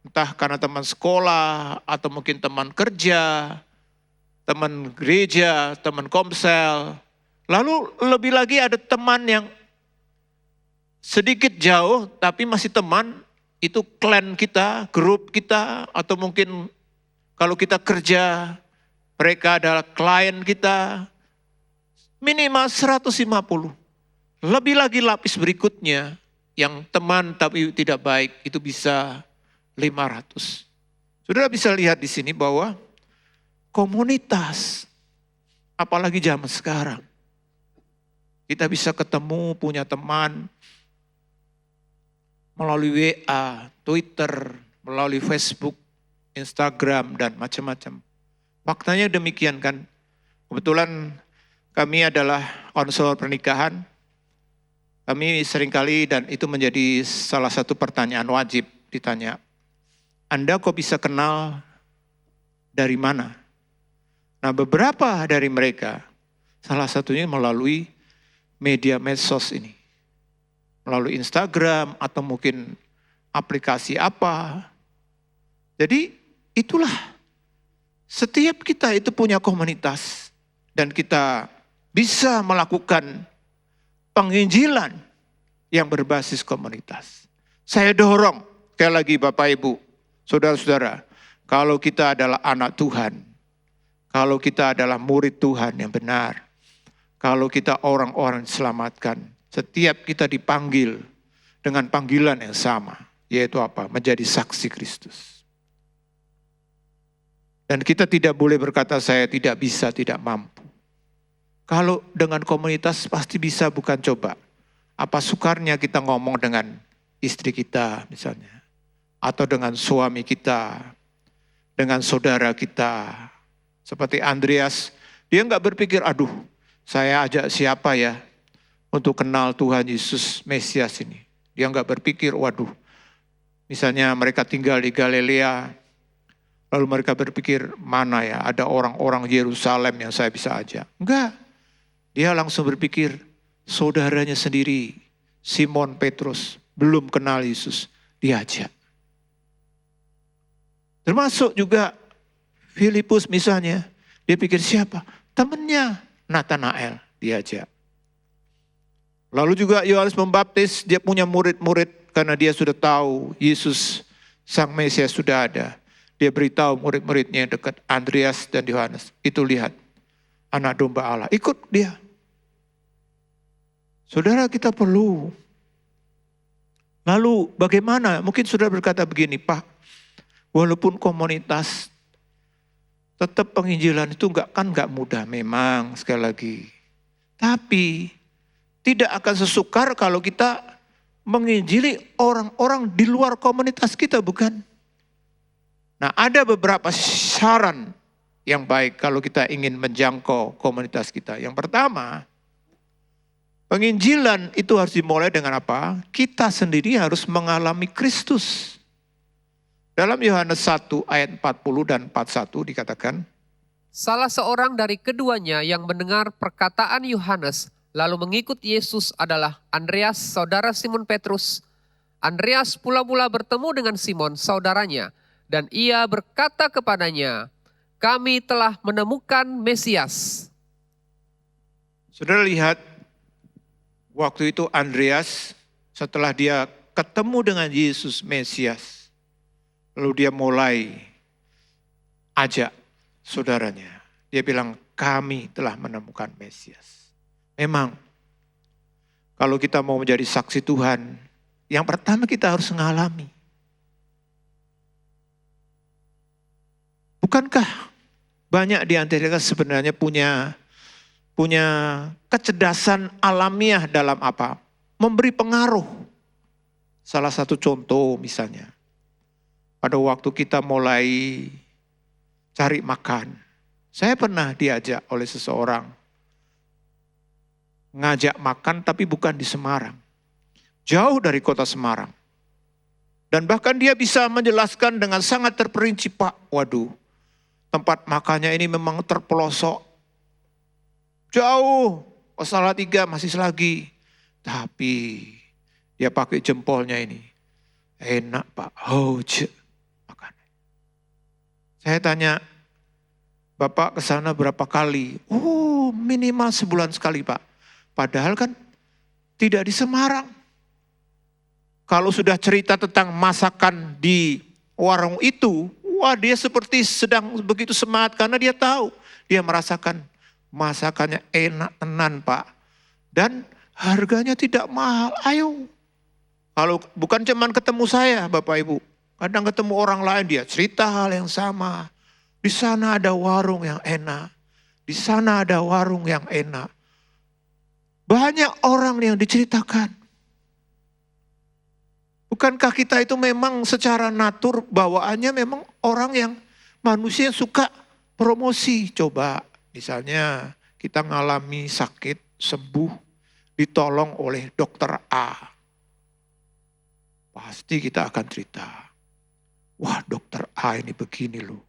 Entah karena teman sekolah, atau mungkin teman kerja, teman gereja, teman komsel. Lalu lebih lagi ada teman yang sedikit jauh, tapi masih teman. Itu klan kita, grup kita, atau mungkin kalau kita kerja, mereka adalah klien kita. Minimal 150. Lebih lagi lapis berikutnya, yang teman tapi tidak baik, itu bisa 500. Saudara bisa lihat di sini bahwa komunitas, apalagi zaman sekarang, kita bisa ketemu, punya teman, melalui WA, Twitter, melalui Facebook, Instagram, dan macam-macam. Faktanya demikian kan, Kebetulan kami adalah konselor pernikahan. Kami seringkali, dan itu menjadi salah satu pertanyaan wajib ditanya, Anda kok bisa kenal dari mana? Nah, beberapa dari mereka, salah satunya melalui media medsos ini. Melalui Instagram atau mungkin aplikasi apa. Jadi itulah, setiap kita itu punya komunitas. Dan kita bisa melakukan penginjilan yang berbasis komunitas. Saya dorong, sekali lagi Bapak Ibu, saudara-saudara, kalau kita adalah anak Tuhan, kalau kita adalah murid Tuhan yang benar, kalau kita orang-orang diselamatkan, setiap kita dipanggil dengan panggilan yang sama, yaitu apa? Menjadi saksi Kristus. Dan kita tidak boleh berkata saya tidak bisa, tidak mampu. Kalau dengan komunitas pasti bisa, bukan coba. Apa sukarnya kita ngomong dengan istri kita misalnya. Atau dengan suami kita. Dengan saudara kita. Seperti Andreas, dia nggak berpikir, aduh saya ajak siapa ya untuk kenal Tuhan Yesus Mesias ini. Dia nggak berpikir, waduh misalnya mereka tinggal di Galilea. Lalu mereka berpikir, mana ya ada orang-orang Yerusalem yang saya bisa ajak. Enggak. Dia langsung berpikir, saudaranya sendiri, Simon Petrus, belum kenal Yesus, diajak. Termasuk juga Filipus misalnya, dia pikir siapa? Temannya Nathanael, diajak. Lalu juga Yohanes Pembaptis, dia punya murid-murid karena dia sudah tahu Yesus Sang Mesias sudah ada. Dia beritahu murid-muridnya yang dekat, Andreas dan Yohanes, itu lihat. Anak domba Allah, ikut dia. Saudara, kita perlu. Lalu bagaimana? Mungkin saudara berkata begini, Pak, walaupun komunitas, tetap penginjilan itu enggak mudah memang, sekali lagi. Tapi tidak akan sesukar kalau kita menginjili orang-orang di luar komunitas kita, bukan? Nah, ada beberapa saran yang baik kalau kita ingin menjangkau komunitas kita. Yang pertama, penginjilan itu harus dimulai dengan apa? Kita sendiri harus mengalami Kristus. Dalam Yohanes 1 ayat 40 dan 41 dikatakan, Salah seorang dari keduanya yang mendengar perkataan Yohanes lalu mengikut Yesus adalah Andreas, saudara Simon Petrus. Andreas pula-pula bertemu dengan Simon, saudaranya, dan ia berkata kepadanya, kami telah menemukan Mesias. Saudara lihat, waktu itu Andreas setelah dia ketemu dengan Yesus Mesias, lalu dia mulai ajak saudaranya. Dia bilang, kami telah menemukan Mesias. Memang, kalau kita mau menjadi saksi Tuhan, yang pertama kita harus mengalami. Bukankah banyak di antara kita sebenarnya punya kecerdasan alamiah dalam apa? Memberi pengaruh. Salah satu contoh misalnya, pada waktu kita mulai cari makan, saya pernah diajak oleh seseorang ngajak makan tapi bukan di Semarang. Jauh dari kota Semarang. Dan bahkan dia bisa menjelaskan dengan sangat terperinci, Pak, waduh, tempat makannya ini memang terpelosok. Jauh, Salatiga masih lagi. Tapi dia pakai jempolnya ini. Enak Pak, makan. Saya tanya, Bapak ke sana berapa kali? Oh, minimal sebulan sekali, Pak. Padahal kan tidak di Semarang. Kalau sudah cerita tentang masakan di warung itu, wah dia seperti sedang begitu semangat karena dia tahu, dia merasakan masakannya enak tenan Pak. Dan harganya tidak mahal, ayo. Kalau bukan cuman ketemu saya Bapak Ibu, kadang ketemu orang lain dia cerita hal yang sama. Di sana ada warung yang enak, di sana ada warung yang enak. Banyak orang yang diceritakan. Bukankah kita itu memang secara natur bawaannya memang orang yang manusia yang suka promosi. Coba Misalnya kita ngalami sakit, sembuh, ditolong oleh dokter A. Pasti kita akan cerita, wah dokter A ini begini loh.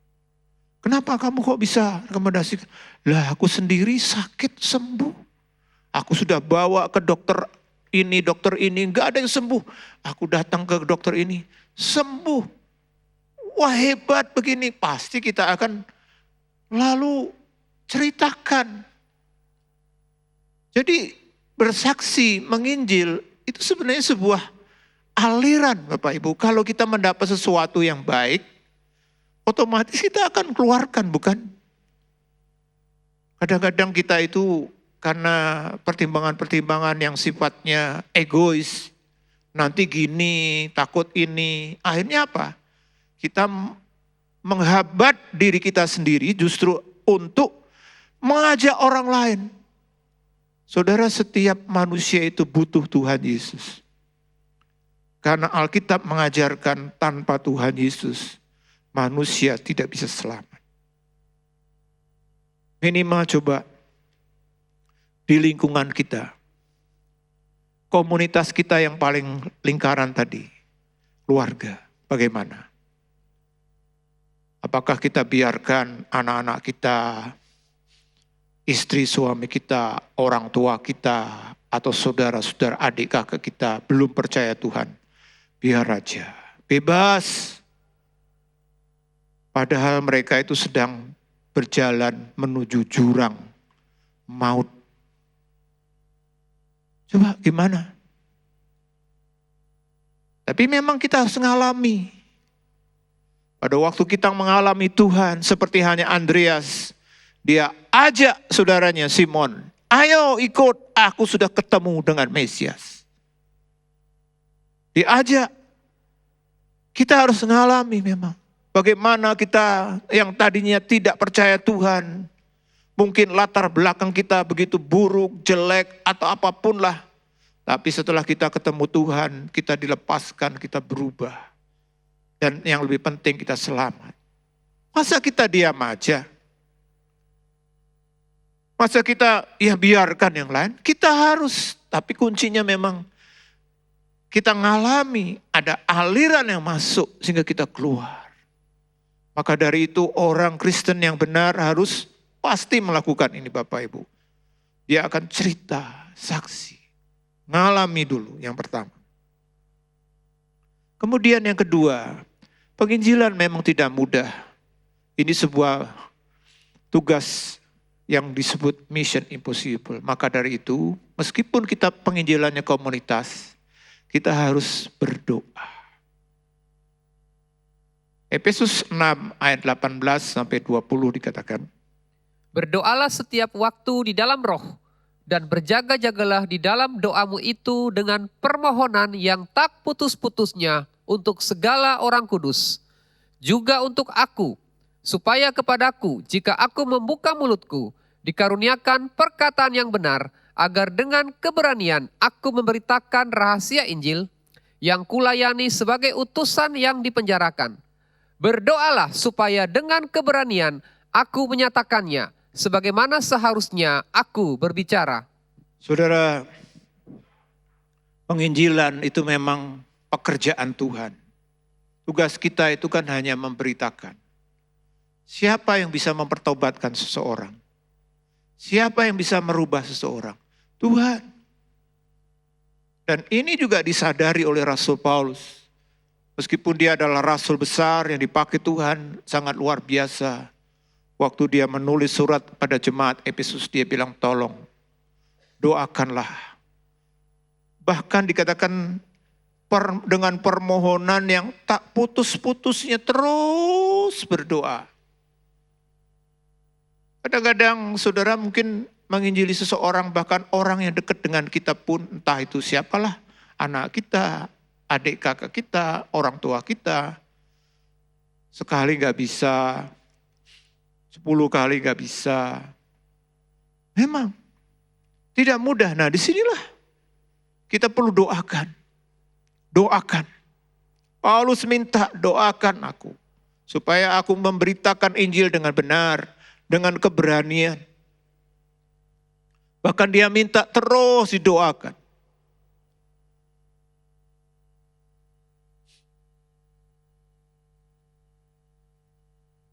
Kenapa kamu kok bisa rekomendasikan? Lah aku sendiri sakit sembuh. Aku sudah bawa ke dokter ini, enggak ada yang sembuh. Aku datang ke dokter ini, sembuh. Wah hebat begini, pasti kita akan lalu ceritakan. Jadi bersaksi, menginjil itu sebenarnya sebuah aliran Bapak Ibu. Kalau kita mendapat sesuatu yang baik, otomatis kita akan keluarkan, bukan? Kadang-kadang kita itu karena pertimbangan-pertimbangan yang sifatnya egois, nanti gini, takut ini, akhirnya apa? Kita menghambat diri kita sendiri justru untuk mengajak orang lain. Saudara, setiap manusia itu butuh Tuhan Yesus. Karena Alkitab mengajarkan tanpa Tuhan Yesus, manusia tidak bisa selamat. Minimal coba di lingkungan kita, komunitas kita yang paling lingkaran tadi, keluarga, bagaimana? Apakah kita biarkan anak-anak kita, istri suami kita, orang tua kita, atau saudara-saudara adik kakak kita belum percaya Tuhan? Biar aja, bebas. Padahal mereka itu sedang berjalan menuju jurang maut. Coba gimana? Tapi memang kita harus mengalami. Pada waktu kita mengalami Tuhan, seperti hanya Andreas, dia ajak saudaranya Simon, ayo ikut, aku sudah ketemu dengan Mesias. Diajak, kita harus mengalami memang. Bagaimana kita yang tadinya tidak percaya Tuhan, mungkin latar belakang kita begitu buruk, jelek, atau apapun lah. Tapi setelah kita ketemu Tuhan, kita dilepaskan, kita berubah. Dan yang lebih penting kita selamat. Masa kita diam aja? Masa kita ya biarkan yang lain? Kita harus, tapi kuncinya memang kita ngalami ada aliran yang masuk sehingga kita keluar. Maka dari itu orang Kristen yang benar harus pasti melakukan ini Bapak Ibu. Dia akan cerita, saksi, ngalami dulu yang pertama. Kemudian yang kedua, penginjilan memang tidak mudah. Ini sebuah tugas yang disebut mission impossible. Maka dari itu, meskipun kita penginjilannya komunitas, kita harus berdoa. Efesus 6 ayat 18 sampai 20 dikatakan, Berdoalah setiap waktu di dalam roh, dan berjaga-jagalah di dalam doamu itu dengan permohonan yang tak putus-putusnya untuk segala orang kudus. Juga untuk aku, supaya kepadaku jika aku membuka mulutku, dikaruniakan perkataan yang benar, agar dengan keberanian aku memberitakan rahasia Injil, yang kulayani sebagai utusan yang dipenjarakan. Berdoalah supaya dengan keberanian aku menyatakannya, sebagaimana seharusnya aku berbicara. Saudara, penginjilan itu memang pekerjaan Tuhan. Tugas kita itu kan hanya memberitakan. Siapa yang bisa mempertobatkan seseorang? Siapa yang bisa merubah seseorang? Tuhan. Dan ini juga disadari oleh Rasul Paulus. Meskipun dia adalah rasul besar yang dipakai Tuhan, sangat luar biasa. Waktu dia menulis surat pada jemaat Efesus, dia bilang tolong, doakanlah. Bahkan dikatakan dengan permohonan yang tak putus-putusnya terus berdoa. Kadang-kadang saudara mungkin menginjili seseorang, bahkan orang yang dekat dengan kita pun, entah itu siapalah, anak kita, adik kakak kita, orang tua kita. Sekali gak bisa, 10 kali gak bisa. Memang tidak mudah. Nah disinilah kita perlu doakan. Doakan. Paulus minta doakan aku. Supaya aku memberitakan Injil dengan benar. Dengan keberanian. Bahkan dia minta terus didoakan.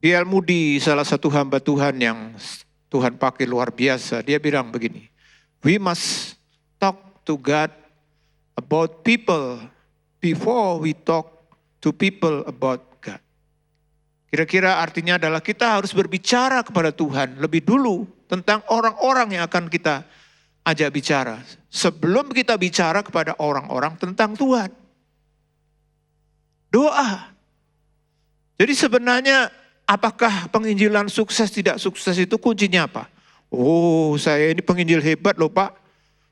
D.L. Moody, salah satu hamba Tuhan yang Tuhan pakai luar biasa, dia bilang begini, we must talk to God about people before we talk to people about God. Kira-kira artinya adalah kita harus berbicara kepada Tuhan lebih dulu tentang orang-orang yang akan kita ajak bicara. Sebelum kita bicara kepada orang-orang tentang Tuhan. Doa. Jadi sebenarnya apakah penginjilan sukses tidak sukses itu kuncinya apa? Oh, saya ini penginjil hebat loh Pak.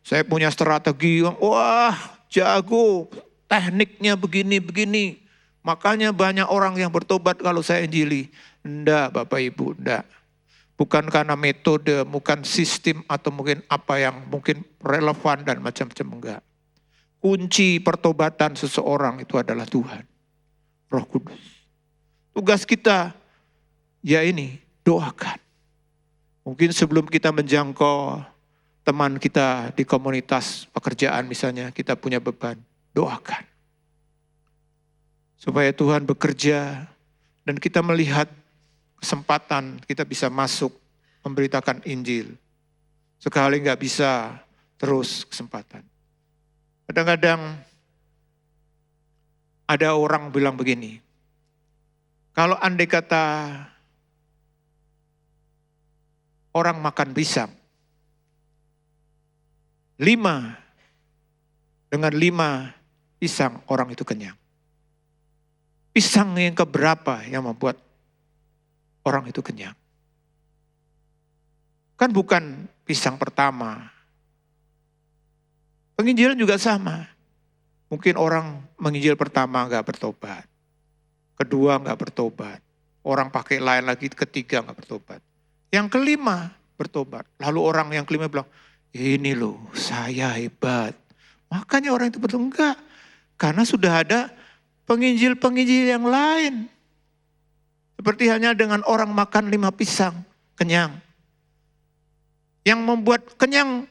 Saya punya strategi, wah jago, tekniknya begini-begini. Makanya banyak orang yang bertobat kalau saya injili. Enggak Bapak Ibu, enggak. Bukan karena metode, bukan sistem atau mungkin apa yang mungkin relevan dan macam-macam, enggak. Kunci pertobatan seseorang itu adalah Tuhan, Roh Kudus. Tugas kita ya ini, doakan. Mungkin sebelum kita menjangkau teman kita di komunitas pekerjaan misalnya, kita punya beban, doakan. Supaya Tuhan bekerja dan kita melihat kesempatan kita bisa masuk memberitakan Injil. Sekali nggak bisa, terus kesempatan. Kadang-kadang ada orang bilang begini, kalau andai kata orang makan pisang, 5 dengan 5 pisang orang itu kenyang. Pisang yang keberapa yang membuat orang itu kenyang? Kan bukan pisang pertama. Penginjilan juga sama. Mungkin orang menginjil pertama enggak bertobat. Kedua enggak bertobat. Orang pakai lain lagi, ketiga enggak bertobat. Yang kelima bertobat. Lalu orang yang kelima bilang, ini loh saya hebat. Makanya orang itu betul enggak. Karena sudah ada penginjil-penginjil yang lain. Seperti hanya dengan orang makan 5 pisang, kenyang. Yang membuat kenyang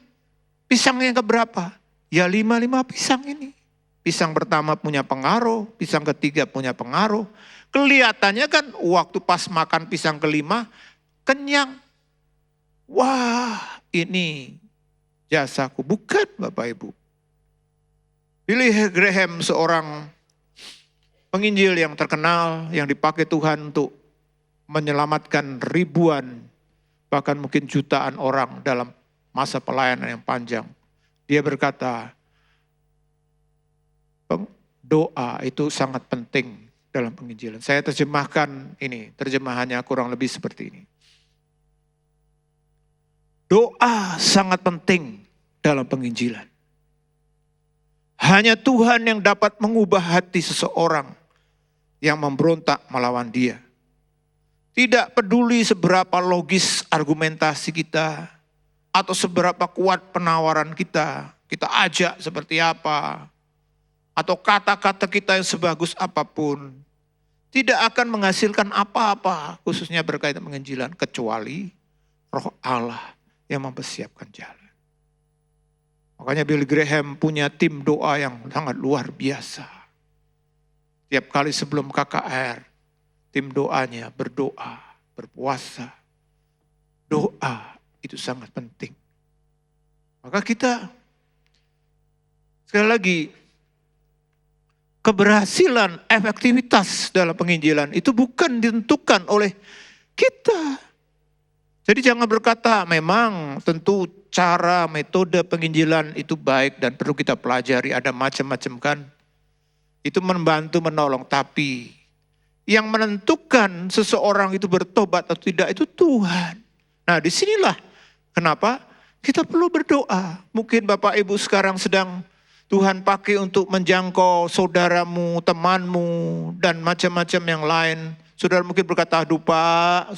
pisang yang keberapa? Ya 5 pisang ini. Pisang pertama punya pengaruh, pisang ketiga punya pengaruh. Kelihatannya kan waktu pas makan pisang kelima, kenyang. Wah ini jasaku. Bukan Bapak Ibu. Billy Graham seorang penginjil yang terkenal, yang dipakai Tuhan untuk menyelamatkan ribuan, bahkan mungkin jutaan orang dalam masa pelayanan yang panjang. Dia berkata, doa itu sangat penting dalam penginjilan. Saya terjemahkan ini, terjemahannya kurang lebih seperti ini. Doa sangat penting dalam penginjilan. Hanya Tuhan yang dapat mengubah hati seseorang yang memberontak melawan Dia. Tidak peduli seberapa logis argumentasi kita atau seberapa kuat penawaran kita ajak seperti apa, atau kata-kata kita yang sebagus apapun, tidak akan menghasilkan apa-apa, khususnya berkaitan penginjilan, kecuali Roh Allah yang mempersiapkan jalan. Makanya Billy Graham punya tim doa yang sangat luar biasa. Tiap kali sebelum KKR, tim doanya berdoa, berpuasa. Doa itu sangat penting. Maka kita, sekali lagi, keberhasilan, efektivitas dalam penginjilan itu bukan ditentukan oleh kita. Jadi jangan berkata memang tentu cara metode penginjilan itu baik dan perlu kita pelajari, ada macam-macam kan. Itu membantu menolong, tapi yang menentukan seseorang itu bertobat atau tidak itu Tuhan. Nah disinilah kenapa kita perlu berdoa. Mungkin Bapak Ibu sekarang sedang Tuhan pakai untuk menjangkau saudaramu, temanmu, dan macam-macam yang lain. Saudara mungkin berkata, aduh Pak,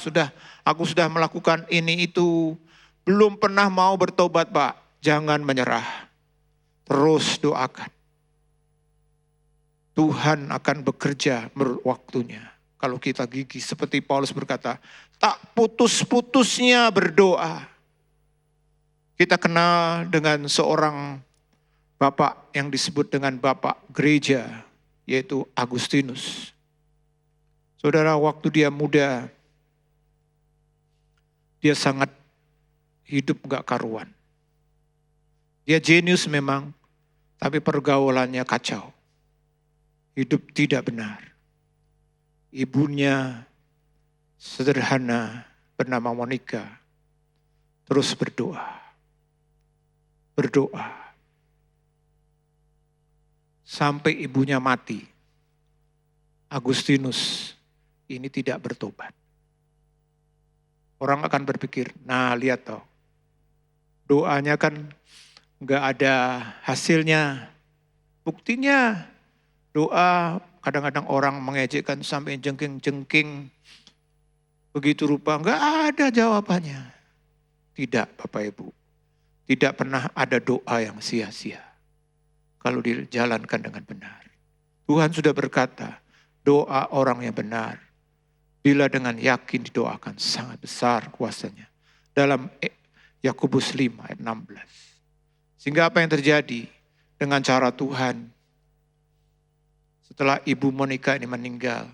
aku sudah melakukan ini itu. Belum pernah mau bertobat Pak. Jangan menyerah. Terus doakan. Tuhan akan bekerja menurut waktunya. Kalau kita gigih seperti Paulus berkata, tak putus-putusnya berdoa. Kita kenal dengan seorang bapak yang disebut dengan bapak gereja, yaitu Agustinus. Saudara, waktu dia muda, dia sangat hidup gak karuan. Dia jenius memang, tapi pergaulannya kacau. Hidup tidak benar. Ibunya sederhana bernama Monica terus berdoa. Sampai ibunya mati. Agustinus ini tidak bertobat. Orang akan berpikir, nah lihat toh, doanya kan nggak ada hasilnya. Buktinya doa kadang-kadang orang mengejekkan sampai jengking-jengking. Begitu rupa nggak ada jawabannya. Tidak Bapak Ibu, tidak pernah ada doa yang sia-sia kalau dijalankan dengan benar. Tuhan sudah berkata, doa orang yang benar bila dengan yakin didoakan sangat besar kuasanya. Dalam Yakobus 5 ayat 16. Sehingga apa yang terjadi dengan cara Tuhan setelah Ibu Monica ini meninggal,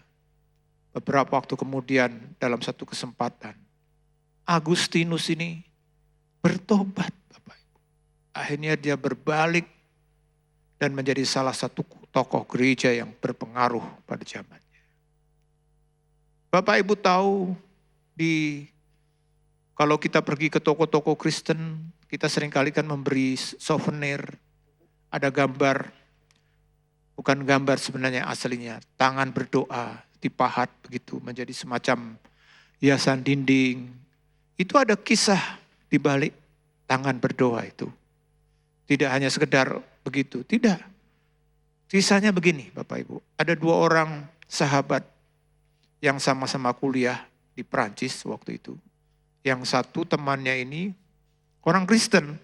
beberapa waktu kemudian dalam satu kesempatan, Agustinus ini bertobat Bapak Ibu. Akhirnya dia berbalik dan menjadi salah satu tokoh gereja yang berpengaruh pada zamannya. Bapak Ibu tahu kalau kita pergi ke toko-toko Kristen, kita seringkali kan memberi souvenir, ada gambar, bukan gambar sebenarnya aslinya, tangan berdoa, dipahat begitu, menjadi semacam hiasan dinding. Itu ada kisah di balik tangan berdoa itu. Tidak hanya sekedar begitu, tidak. Kisahnya begini Bapak Ibu, ada dua orang sahabat yang sama-sama kuliah di Prancis waktu itu. Yang satu temannya ini orang Kristen.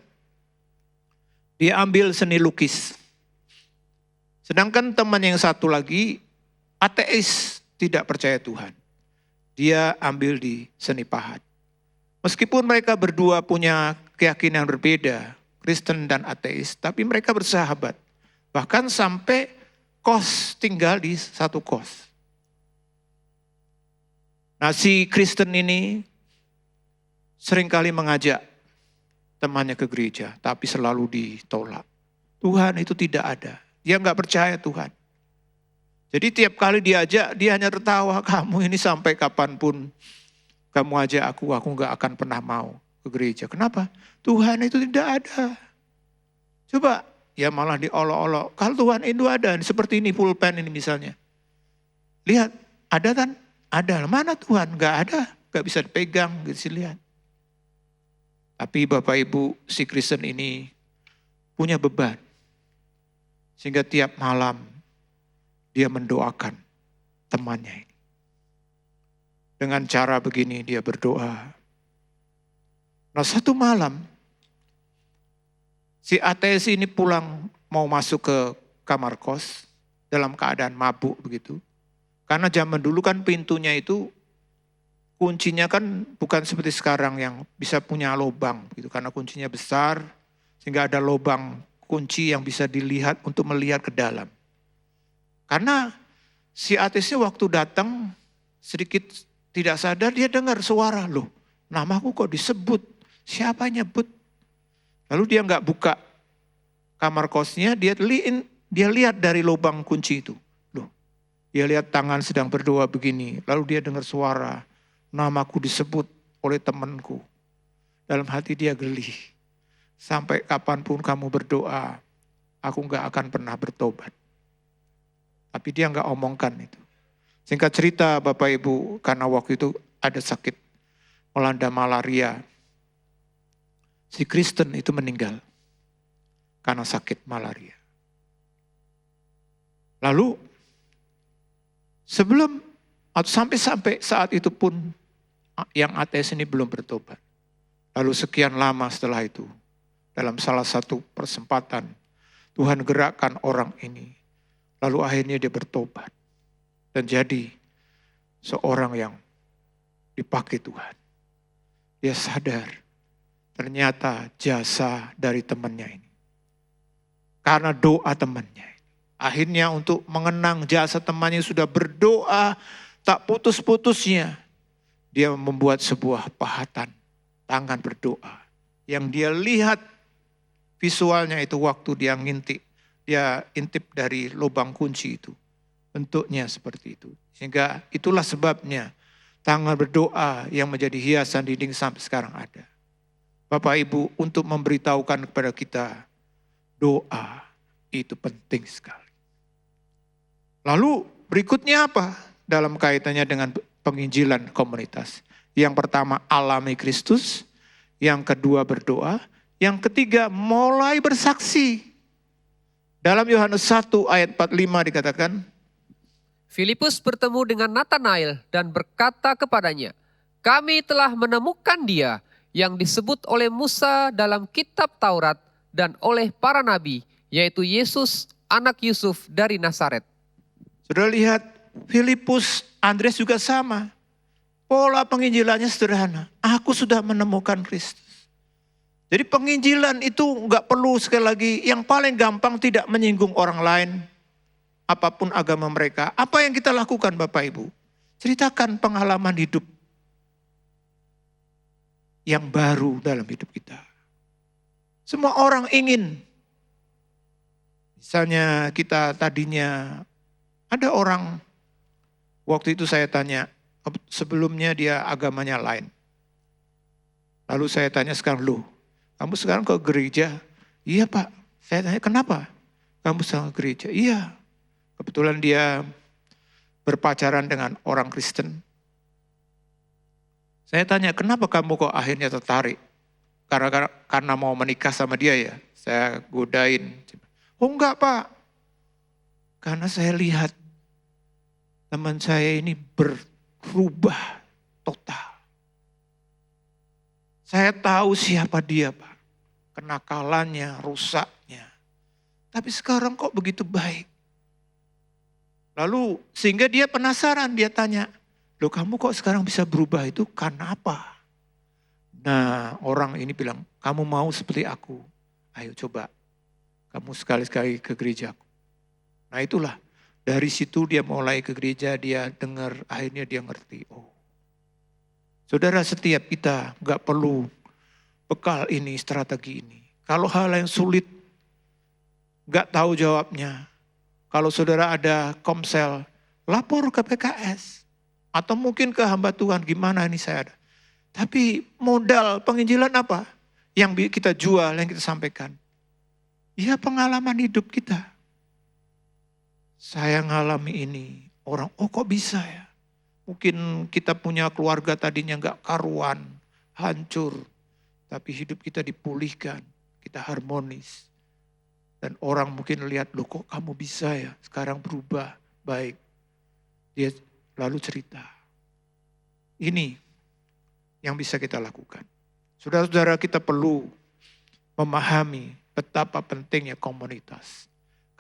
Dia ambil seni lukis. Sedangkan teman yang satu lagi ateis, tidak percaya Tuhan. Dia ambil di seni pahat. Meskipun mereka berdua punya keyakinan berbeda, Kristen dan ateis, tapi mereka bersahabat. Bahkan sampai kos, tinggal di satu kos. Nah si Kristen ini seringkali mengajak temannya ke gereja, tapi selalu ditolak. Tuhan itu tidak ada. Dia nggak percaya Tuhan. Jadi tiap kali diajak, dia hanya tertawa, kamu ini sampai kapanpun kamu ajak aku nggak akan pernah mau ke gereja. Kenapa? Tuhan itu tidak ada. Coba, ya malah diolok-olok. Kalau Tuhan itu ada, seperti ini pulpen ini misalnya. Lihat, ada kan? Ada. Mana Tuhan? Nggak ada. Nggak bisa dipegang, gitu sih lihat. Tapi Bapak Ibu, si Kristen ini punya beban. Sehingga tiap malam dia mendoakan temannya ini. Dengan cara begini dia berdoa. Nah satu malam, si ateis ini pulang mau masuk ke kamar kos dalam keadaan mabuk begitu. Karena zaman dulu kan pintunya itu kuncinya kan bukan seperti sekarang yang bisa punya lubang gitu. Karena kuncinya besar sehingga ada lubang kunci yang bisa dilihat untuk melihat ke dalam. Karena si ateisnya waktu datang sedikit tidak sadar dia dengar suara, loh namaku kok disebut, siapa yang nyebut? Lalu dia nggak buka kamar kosnya, dia lihat dari lubang kunci itu. Loh, dia lihat tangan sedang berdoa begini, lalu dia dengar suara, namaku disebut oleh temanku. Dalam hati dia geli, sampai kapanpun kamu berdoa, aku nggak akan pernah bertobat. Tapi dia nggak omongkan itu. Singkat cerita Bapak Ibu, karena waktu itu ada sakit melanda malaria. Si Kristen itu meninggal karena sakit malaria. Lalu sebelum atau sampai saat itu pun yang ateis ini belum bertobat. Lalu sekian lama setelah itu, dalam salah satu persempatan, Tuhan gerakkan orang ini. Lalu akhirnya dia bertobat. Dan jadi seorang yang dipakai Tuhan. Dia sadar ternyata jasa dari temannya ini. Karena doa temannya. Akhirnya untuk mengenang jasa temannya sudah berdoa tak putus-putusnya. Dia membuat sebuah pahatan tangan berdoa. Yang dia lihat visualnya itu waktu dia ngintip. Dia intip dari lubang kunci itu. Bentuknya seperti itu. Sehingga itulah sebabnya tangan berdoa yang menjadi hiasan dinding sampai sekarang ada. Bapak Ibu, untuk memberitahukan kepada kita, doa itu penting sekali. Lalu berikutnya apa dalam kaitannya dengan penginjilan komunitas? Yang pertama alami Kristus, yang kedua berdoa, yang ketiga mulai bersaksi. Dalam Yohanes 1 ayat 45 dikatakan, Filipus bertemu dengan Natanael dan berkata kepadanya, "Kami telah menemukan Dia yang disebut oleh Musa dalam kitab Taurat dan oleh para nabi, yaitu Yesus, anak Yusuf dari Nazaret." Sudah lihat Filipus, Andreas juga sama. Pola penginjilannya sederhana. Aku sudah menemukan Kristus. Jadi penginjilan itu enggak perlu sekali lagi, yang paling gampang tidak menyinggung orang lain. Apapun agama mereka. Apa yang kita lakukan Bapak Ibu? Ceritakan pengalaman hidup yang baru dalam hidup kita. Semua orang ingin. Misalnya kita tadinya ada orang, waktu itu saya tanya, sebelumnya dia agamanya lain. Lalu saya tanya sekarang, loh, kamu sekarang ke gereja? Iya Pak. Saya tanya, kenapa kamu sekarang ke gereja? Iya, kebetulan dia berpacaran dengan orang Kristen. Saya tanya, kenapa kamu kok akhirnya tertarik? Karena mau menikah sama dia ya? Saya godain. Oh enggak Pak, karena saya lihat teman saya ini berubah total. Saya tahu siapa dia Pak. Kenakalannya, rusaknya. Tapi sekarang kok begitu baik. Lalu sehingga dia penasaran, dia tanya, loh kamu kok sekarang bisa berubah itu karena apa? Nah orang ini bilang, kamu mau seperti aku? Ayo coba, kamu sekali-sekali ke gerejaku. Nah itulah. Dari situ dia mulai ke gereja, dia dengar, akhirnya dia ngerti. Oh, saudara, setiap kita gak perlu bekal ini, strategi ini. Kalau hal yang sulit, gak tahu jawabnya. Kalau saudara ada komsel, lapor ke PKS. Atau mungkin ke hamba Tuhan, gimana ini saya ada. Tapi modal penginjilan apa? Yang kita jual, yang kita sampaikan. Ya pengalaman hidup kita. Saya ngalami ini, orang, oh kok bisa ya? Mungkin kita punya keluarga tadinya gak karuan, hancur. Tapi hidup kita dipulihkan, kita harmonis. Dan orang mungkin lihat, loh kok kamu bisa ya? Sekarang berubah, baik. Dia lalu cerita. Ini yang bisa kita lakukan. Saudara-saudara, kita perlu memahami betapa pentingnya komunitas.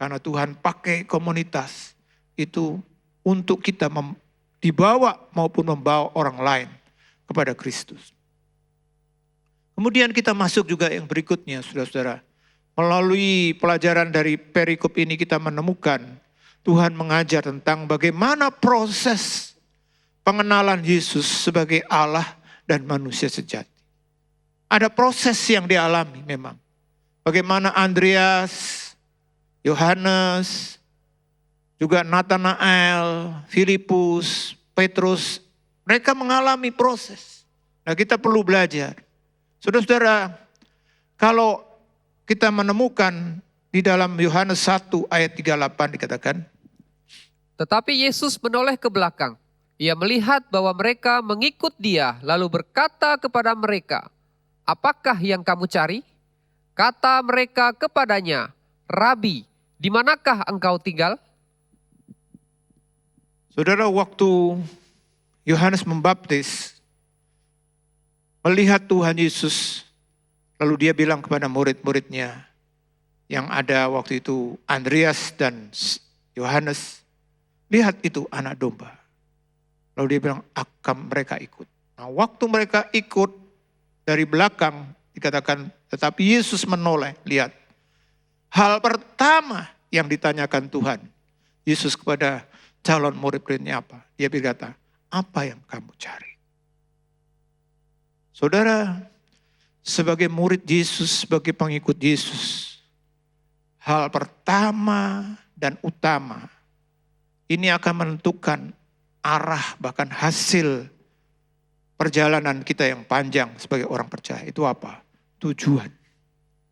Karena Tuhan pakai komunitas itu untuk kita dibawa maupun membawa orang lain kepada Kristus. Kemudian kita masuk juga yang berikutnya, saudara-saudara. Melalui pelajaran dari perikop ini kita menemukan Tuhan mengajar tentang bagaimana proses pengenalan Yesus sebagai Allah dan manusia sejati. Ada proses yang dialami memang. Bagaimana Andreas, Yohanes, juga Natanael, Filipus, Petrus, mereka mengalami proses. Nah kita perlu belajar. Saudara-saudara, kalau kita menemukan di dalam Yohanes 1 ayat 38 dikatakan, Tetapi Yesus menoleh ke belakang. Ia melihat bahwa mereka mengikut Dia, lalu berkata kepada mereka, "Apakah yang kamu cari?" Kata mereka kepadanya, "Rabi, di manakah engkau tinggal?" Saudara, waktu Yohanes membaptis, melihat Tuhan Yesus, lalu dia bilang kepada murid-muridnya yang ada waktu itu, Andreas dan Yohanes, lihat itu anak domba. Lalu dia bilang, akan mereka ikut. Nah waktu mereka ikut dari belakang, Dikatakan, tetapi Yesus menoleh. Lihat, hal pertama yang ditanyakan Tuhan Yesus kepada calon murid-muridnya apa? Dia berkata, apa yang kamu cari? Saudara, sebagai murid Yesus, sebagai pengikut Yesus, hal pertama dan utama ini akan menentukan arah bahkan hasil perjalanan kita yang panjang sebagai orang percaya. Itu apa? Tujuan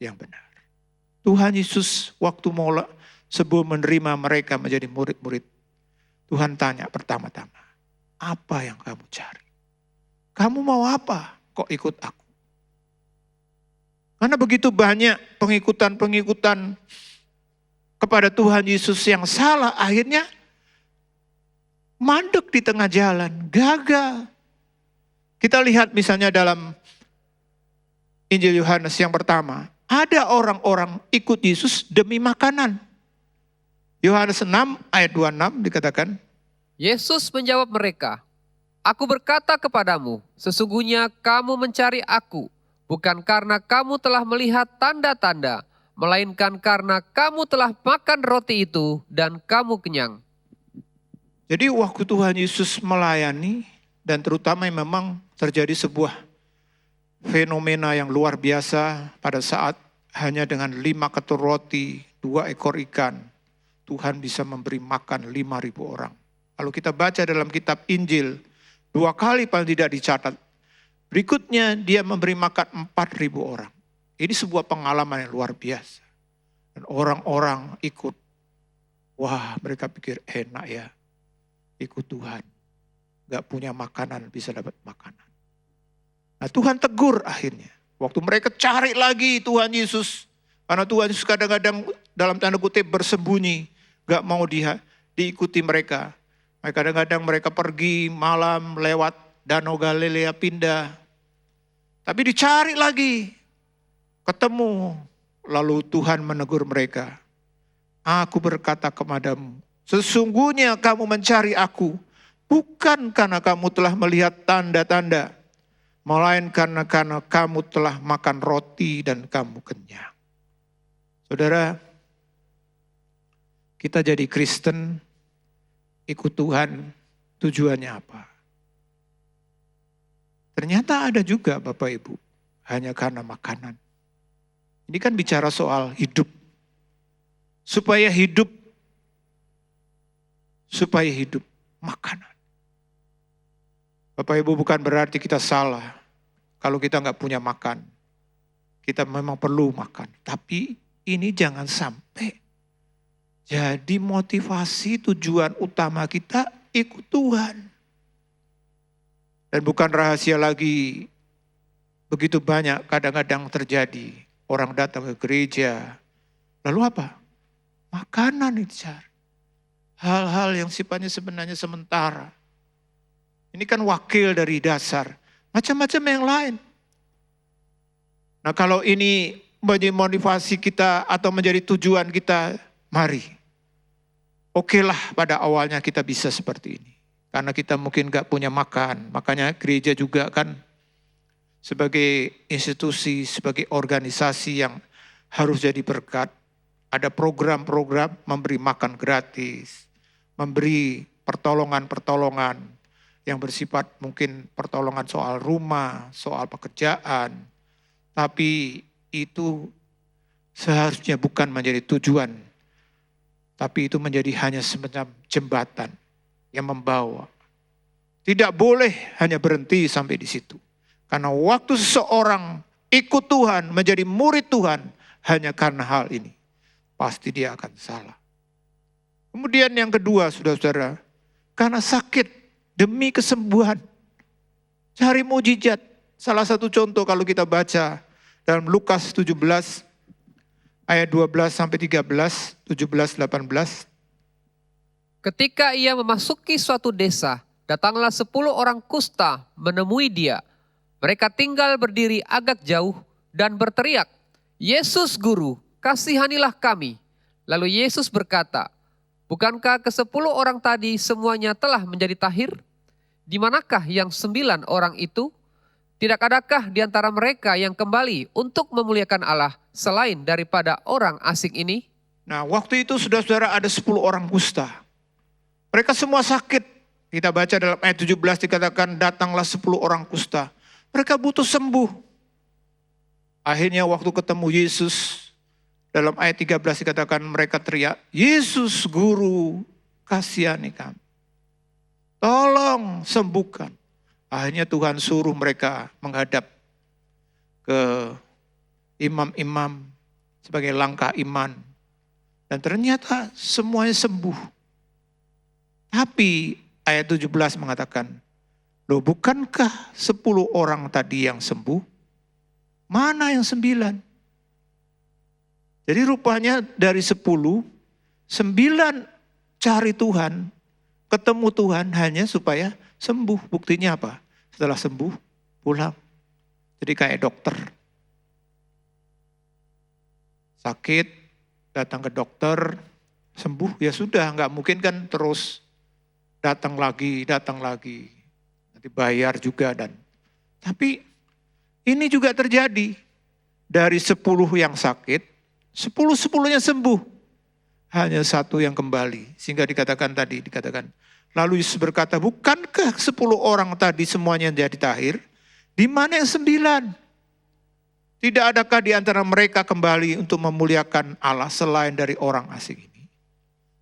yang benar. Tuhan Yesus waktu sebelum menerima mereka menjadi murid-murid, Tuhan tanya pertama-tama, apa yang kamu cari? Kamu mau apa? Kok ikut aku? Karena begitu banyak pengikutan-pengikutan kepada Tuhan Yesus yang salah, akhirnya mandek di tengah jalan, gagal. Kita lihat misalnya dalam Injil Yohanes yang pertama, ada orang-orang ikut Yesus demi makanan. Yohanes 6 ayat 26 dikatakan, Yesus menjawab mereka, Aku berkata kepadamu, sesungguhnya kamu mencari aku, bukan karena kamu telah melihat tanda-tanda, melainkan karena kamu telah makan roti itu dan kamu kenyang. Jadi waktu Tuhan Yesus melayani, dan terutama yang memang terjadi sebuah fenomena yang luar biasa pada saat hanya dengan 5 ketur roti, 2 ekor ikan, Tuhan bisa memberi makan 5.000 orang. Kalau kita baca dalam kitab Injil, 2 kali paling tidak dicatat. Berikutnya dia memberi makan 4.000 orang. Ini sebuah pengalaman yang luar biasa. Dan orang-orang ikut. Wah, mereka pikir enak ya, ikut Tuhan. Gak punya makanan, bisa dapat makanan. Nah Tuhan tegur akhirnya. Waktu mereka cari lagi Tuhan Yesus. Karena Tuhan Yesus kadang-kadang dalam tanda kutip bersembunyi. Gak mau diikuti mereka. Kadang-kadang mereka pergi malam lewat Danau Galilea pindah. Tapi dicari lagi. Ketemu. Lalu Tuhan menegur mereka. Aku berkata kepadamu, sesungguhnya kamu mencari aku. Bukan karena kamu telah melihat tanda-tanda, melainkan karena kamu telah makan roti dan kamu kenyang. Saudara, kita jadi Kristen, ikut Tuhan, tujuannya apa? Ternyata ada juga Bapak Ibu, hanya karena makanan. Ini kan bicara soal hidup. Supaya hidup makanan. Bapak Ibu, bukan berarti kita salah kalau kita nggak punya makan. Kita memang perlu makan. Tapi ini jangan sampai jadi motivasi tujuan utama kita ikut Tuhan. Dan bukan rahasia lagi, begitu banyak kadang-kadang terjadi. Orang datang ke gereja, lalu apa? Makanan dicari. Hal-hal yang sifatnya sebenarnya sementara. Ini kan wakil dari dasar. Macam-macam yang lain. Nah kalau ini menjadi motivasi kita atau menjadi tujuan kita, mari. Okelah pada awalnya kita bisa seperti ini. Karena kita mungkin gak punya makan. Makanya gereja juga kan sebagai institusi, sebagai organisasi yang harus jadi berkat. Ada program-program memberi makan gratis. Memberi pertolongan-pertolongan yang bersifat mungkin pertolongan soal rumah, soal pekerjaan. Tapi itu seharusnya bukan menjadi tujuan. Tapi itu menjadi hanya semacam jembatan yang membawa. Tidak boleh hanya berhenti sampai di situ. Karena waktu seseorang ikut Tuhan, menjadi murid Tuhan, hanya karena hal ini, pasti dia akan salah. Kemudian yang kedua, saudara-saudara, karena sakit, demi kesembuhan. Cari mujizat. Salah satu contoh kalau kita baca dalam Lukas 17 ayat 12 sampai 13, 17, 18. Ketika ia memasuki suatu desa, datanglah 10 orang kusta menemui dia. Mereka tinggal berdiri agak jauh dan berteriak, Yesus Guru, kasihanilah kami. Lalu Yesus berkata, bukankah ke-10 orang tadi semuanya telah menjadi tahir? Di manakah yang 9 orang itu? Tidak adakah di antara mereka yang kembali untuk memuliakan Allah selain daripada orang asing ini? Nah, waktu itu saudara-saudara ada 10 orang kusta. Mereka semua sakit. Kita baca dalam ayat 17 dikatakan datanglah 10 orang kusta. Mereka butuh sembuh. Akhirnya waktu ketemu Yesus, dalam ayat 13 dikatakan mereka teriak, Yesus Guru, kasihani kami. Tolong sembuhkan. Akhirnya Tuhan suruh mereka menghadap ke imam-imam sebagai langkah iman. Dan ternyata semuanya sembuh. Tapi ayat 17 mengatakan, loh bukankah 10 orang tadi yang sembuh? Mana yang 9? Jadi rupanya dari 10, 9 cari Tuhan, ketemu Tuhan hanya supaya sembuh. Buktinya apa? Setelah sembuh, pulang. Jadi kayak dokter. Sakit, datang ke dokter, sembuh, ya sudah, nggak mungkin kan terus datang lagi. Nanti bayar juga tapi ini juga terjadi. Dari 10 yang sakit, 10-10-nya sembuh. Hanya 1 yang kembali. Sehingga dikatakan, lalu Yesus berkata, bukankah 10 orang tadi semuanya jadi tahir? Di mana yang 9? Tidak adakah di antara mereka kembali untuk memuliakan Allah selain dari orang asing ini?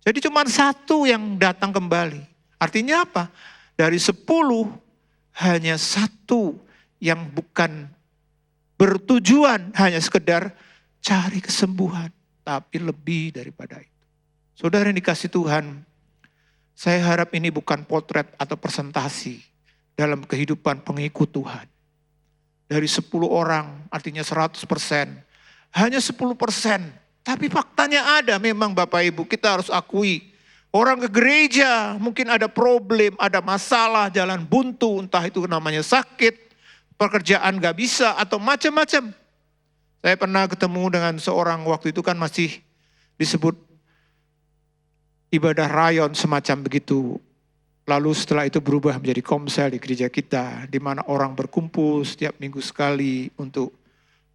Jadi cuma 1 yang datang kembali. Artinya apa? Dari 10, hanya 1 yang bukan bertujuan hanya sekedar cari kesembuhan, tapi lebih daripada itu. Saudara yang dikasih Tuhan, saya harap ini bukan potret atau presentasi dalam kehidupan pengikut Tuhan. Dari 10 orang, artinya 100%, hanya 10%. Tapi faktanya ada memang Bapak Ibu, kita harus akui. Orang ke gereja mungkin ada problem, ada masalah, jalan buntu, entah itu namanya sakit, pekerjaan gak bisa, atau macam-macam. Saya pernah ketemu dengan seorang waktu itu kan masih disebut ibadah rayon semacam begitu. Lalu setelah itu berubah menjadi komsel di gereja kita, di mana orang berkumpul setiap minggu sekali untuk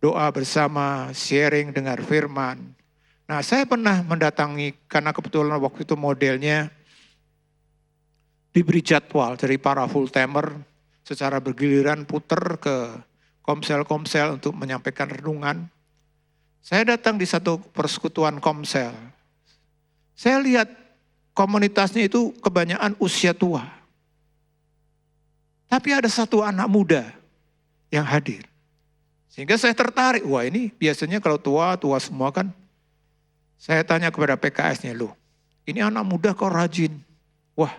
doa bersama, sharing, dengar firman. Nah, saya pernah mendatangi karena kebetulan waktu itu modelnya diberi jadwal dari para full timer secara bergiliran puter ke komsel-komsel untuk menyampaikan renungan. Saya datang di satu persekutuan komsel. Saya lihat komunitasnya itu kebanyakan usia tua. Tapi ada 1 anak muda yang hadir. Sehingga saya tertarik, wah ini biasanya kalau tua semua kan. Saya tanya kepada PKS-nya, loh ini anak muda kok rajin. Wah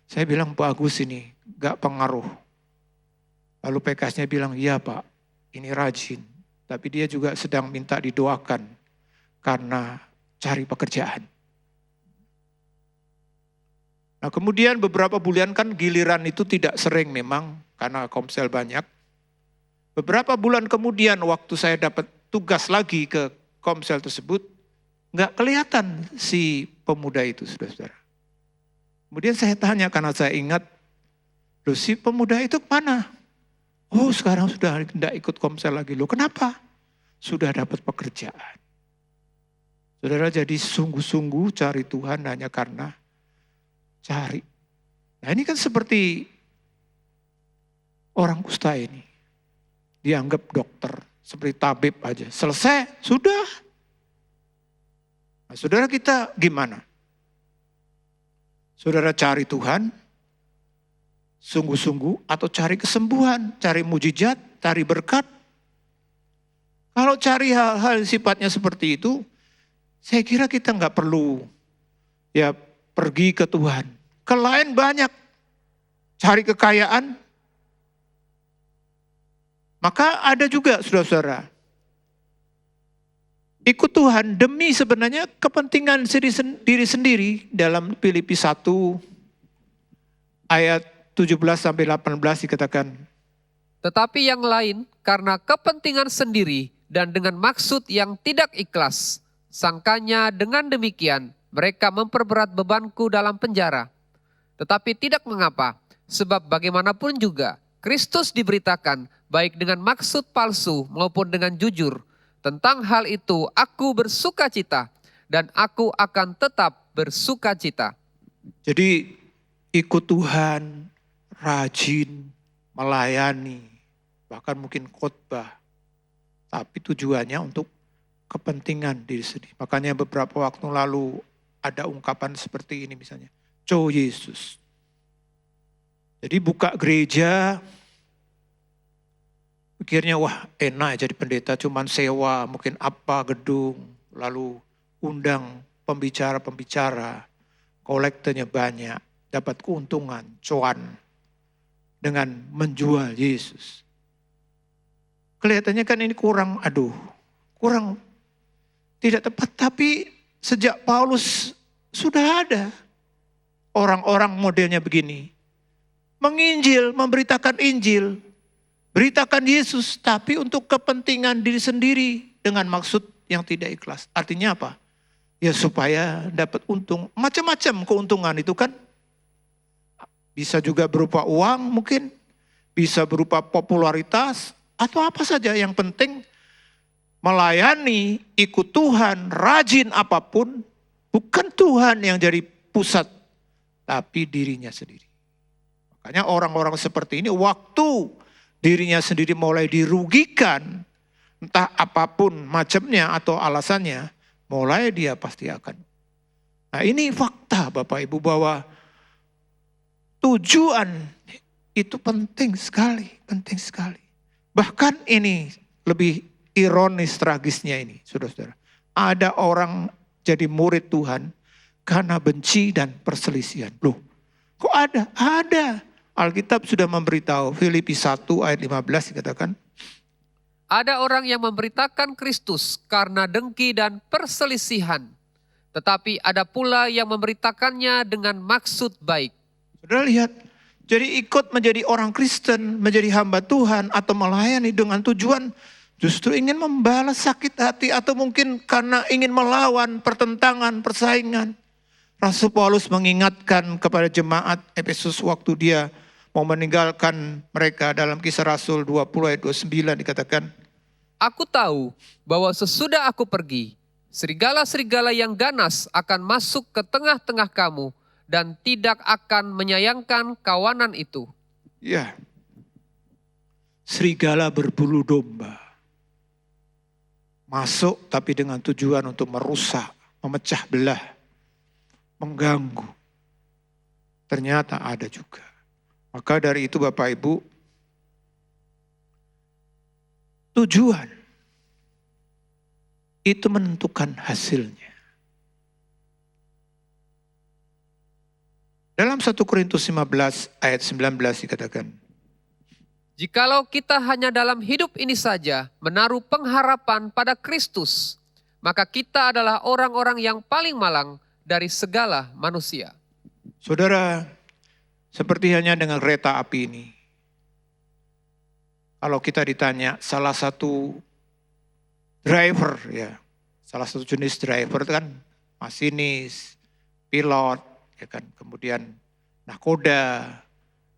saya bilang bagus ini, gak pengaruh. Lalu PKS-nya bilang, iya Pak, ini rajin. Tapi dia juga sedang minta didoakan karena cari pekerjaan. Nah kemudian beberapa bulan kan giliran itu tidak sering memang karena komsel banyak. Beberapa bulan kemudian waktu saya dapat tugas lagi ke komsel tersebut, nggak kelihatan si pemuda itu saudara-saudara. Kemudian saya tanya karena saya ingat, loh si pemuda itu kemana? Oh sekarang sudah tidak ikut komsel lagi. Loh kenapa? Sudah dapat pekerjaan. Saudara jadi sungguh-sungguh cari Tuhan hanya karena cari. Nah ini kan seperti orang kusta ini. Dianggap dokter, seperti tabib aja. Selesai, sudah. Nah saudara kita gimana? Saudara cari Tuhan, sungguh-sungguh atau cari kesembuhan, cari mujizat, cari berkat. Kalau cari hal-hal sifatnya seperti itu, saya kira kita nggak perlu ya pergi ke Tuhan. Ke lain banyak, cari kekayaan. Maka ada juga saudara-saudara, ikut Tuhan demi sebenarnya kepentingan diri sendiri. Dalam Filipi 1 ayat 17-18 dikatakan, Tetapi yang lain karena kepentingan sendiri dan dengan maksud yang tidak ikhlas. Sangkanya dengan demikian mereka memperberat bebanku dalam penjara. Tetapi tidak mengapa, sebab bagaimanapun juga Kristus diberitakan baik dengan maksud palsu maupun dengan jujur. Tentang hal itu aku bersuka cita dan aku akan tetap bersuka cita. Jadi ikut Tuhan, rajin, melayani, bahkan mungkin khotbah. Tapi tujuannya untuk kepentingan diri sendiri. Makanya beberapa waktu lalu ada ungkapan seperti ini misalnya. Co Yesus. Jadi buka gereja, pikirnya wah enak jadi pendeta, cuman sewa mungkin apa gedung, lalu undang pembicara-pembicara, kolektornya banyak, dapat keuntungan, cuan dengan menjual Yesus. Kelihatannya kan ini kurang tidak tepat, tapi sejak Paulus sudah ada orang-orang modelnya begini. Menginjil, memberitakan Injil, beritakan Yesus, tapi untuk kepentingan diri sendiri dengan maksud yang tidak ikhlas. Artinya apa? Ya supaya dapat untung. Macam-macam keuntungan itu kan. Bisa juga berupa uang mungkin, bisa berupa popularitas, atau apa saja. Yang penting melayani, ikut Tuhan, rajin apapun, bukan Tuhan yang jadi pusat, tapi dirinya sendiri. Makanya orang-orang seperti ini waktu dirinya sendiri mulai dirugikan, entah apapun macamnya atau alasannya, mulai dia pasti akan. Nah ini fakta Bapak Ibu bahwa tujuan itu penting sekali, penting sekali. Bahkan ini lebih ironis tragisnya ini, saudara-saudara. Ada orang jadi murid Tuhan karena benci dan perselisihan. Loh, kok ada? Ada. Alkitab sudah memberitahu, Filipi 1 ayat 15 dikatakan. Ada orang yang memberitakan Kristus karena dengki dan perselisihan. Tetapi ada pula yang memberitakannya dengan maksud baik. Saudara lihat, jadi ikut menjadi orang Kristen, menjadi hamba Tuhan atau melayani dengan tujuan justru ingin membalas sakit hati atau mungkin karena ingin melawan pertentangan, persaingan. Rasul Paulus mengingatkan kepada jemaat Efesus waktu dia mau meninggalkan mereka dalam Kisah Rasul 20 ayat 29 dikatakan. Aku tahu bahwa sesudah aku pergi, serigala-serigala yang ganas akan masuk ke tengah-tengah kamu dan tidak akan menyayangkan kawanan itu. Ya, serigala berbulu domba. Masuk tapi dengan tujuan untuk merusak, memecah belah, mengganggu. Ternyata ada juga. Maka dari itu Bapak Ibu, tujuan itu menentukan hasilnya. Dalam 1 Korintus 15 ayat 19 dikatakan, Jikalau kita hanya dalam hidup ini saja menaruh pengharapan pada Kristus, maka kita adalah orang-orang yang paling malang dari segala manusia. Saudara, seperti halnya dengan kereta api ini. Kalau kita ditanya salah satu driver ya, salah satu jenis driver itu kan masinis, pilot, ya kan, kemudian nahkoda,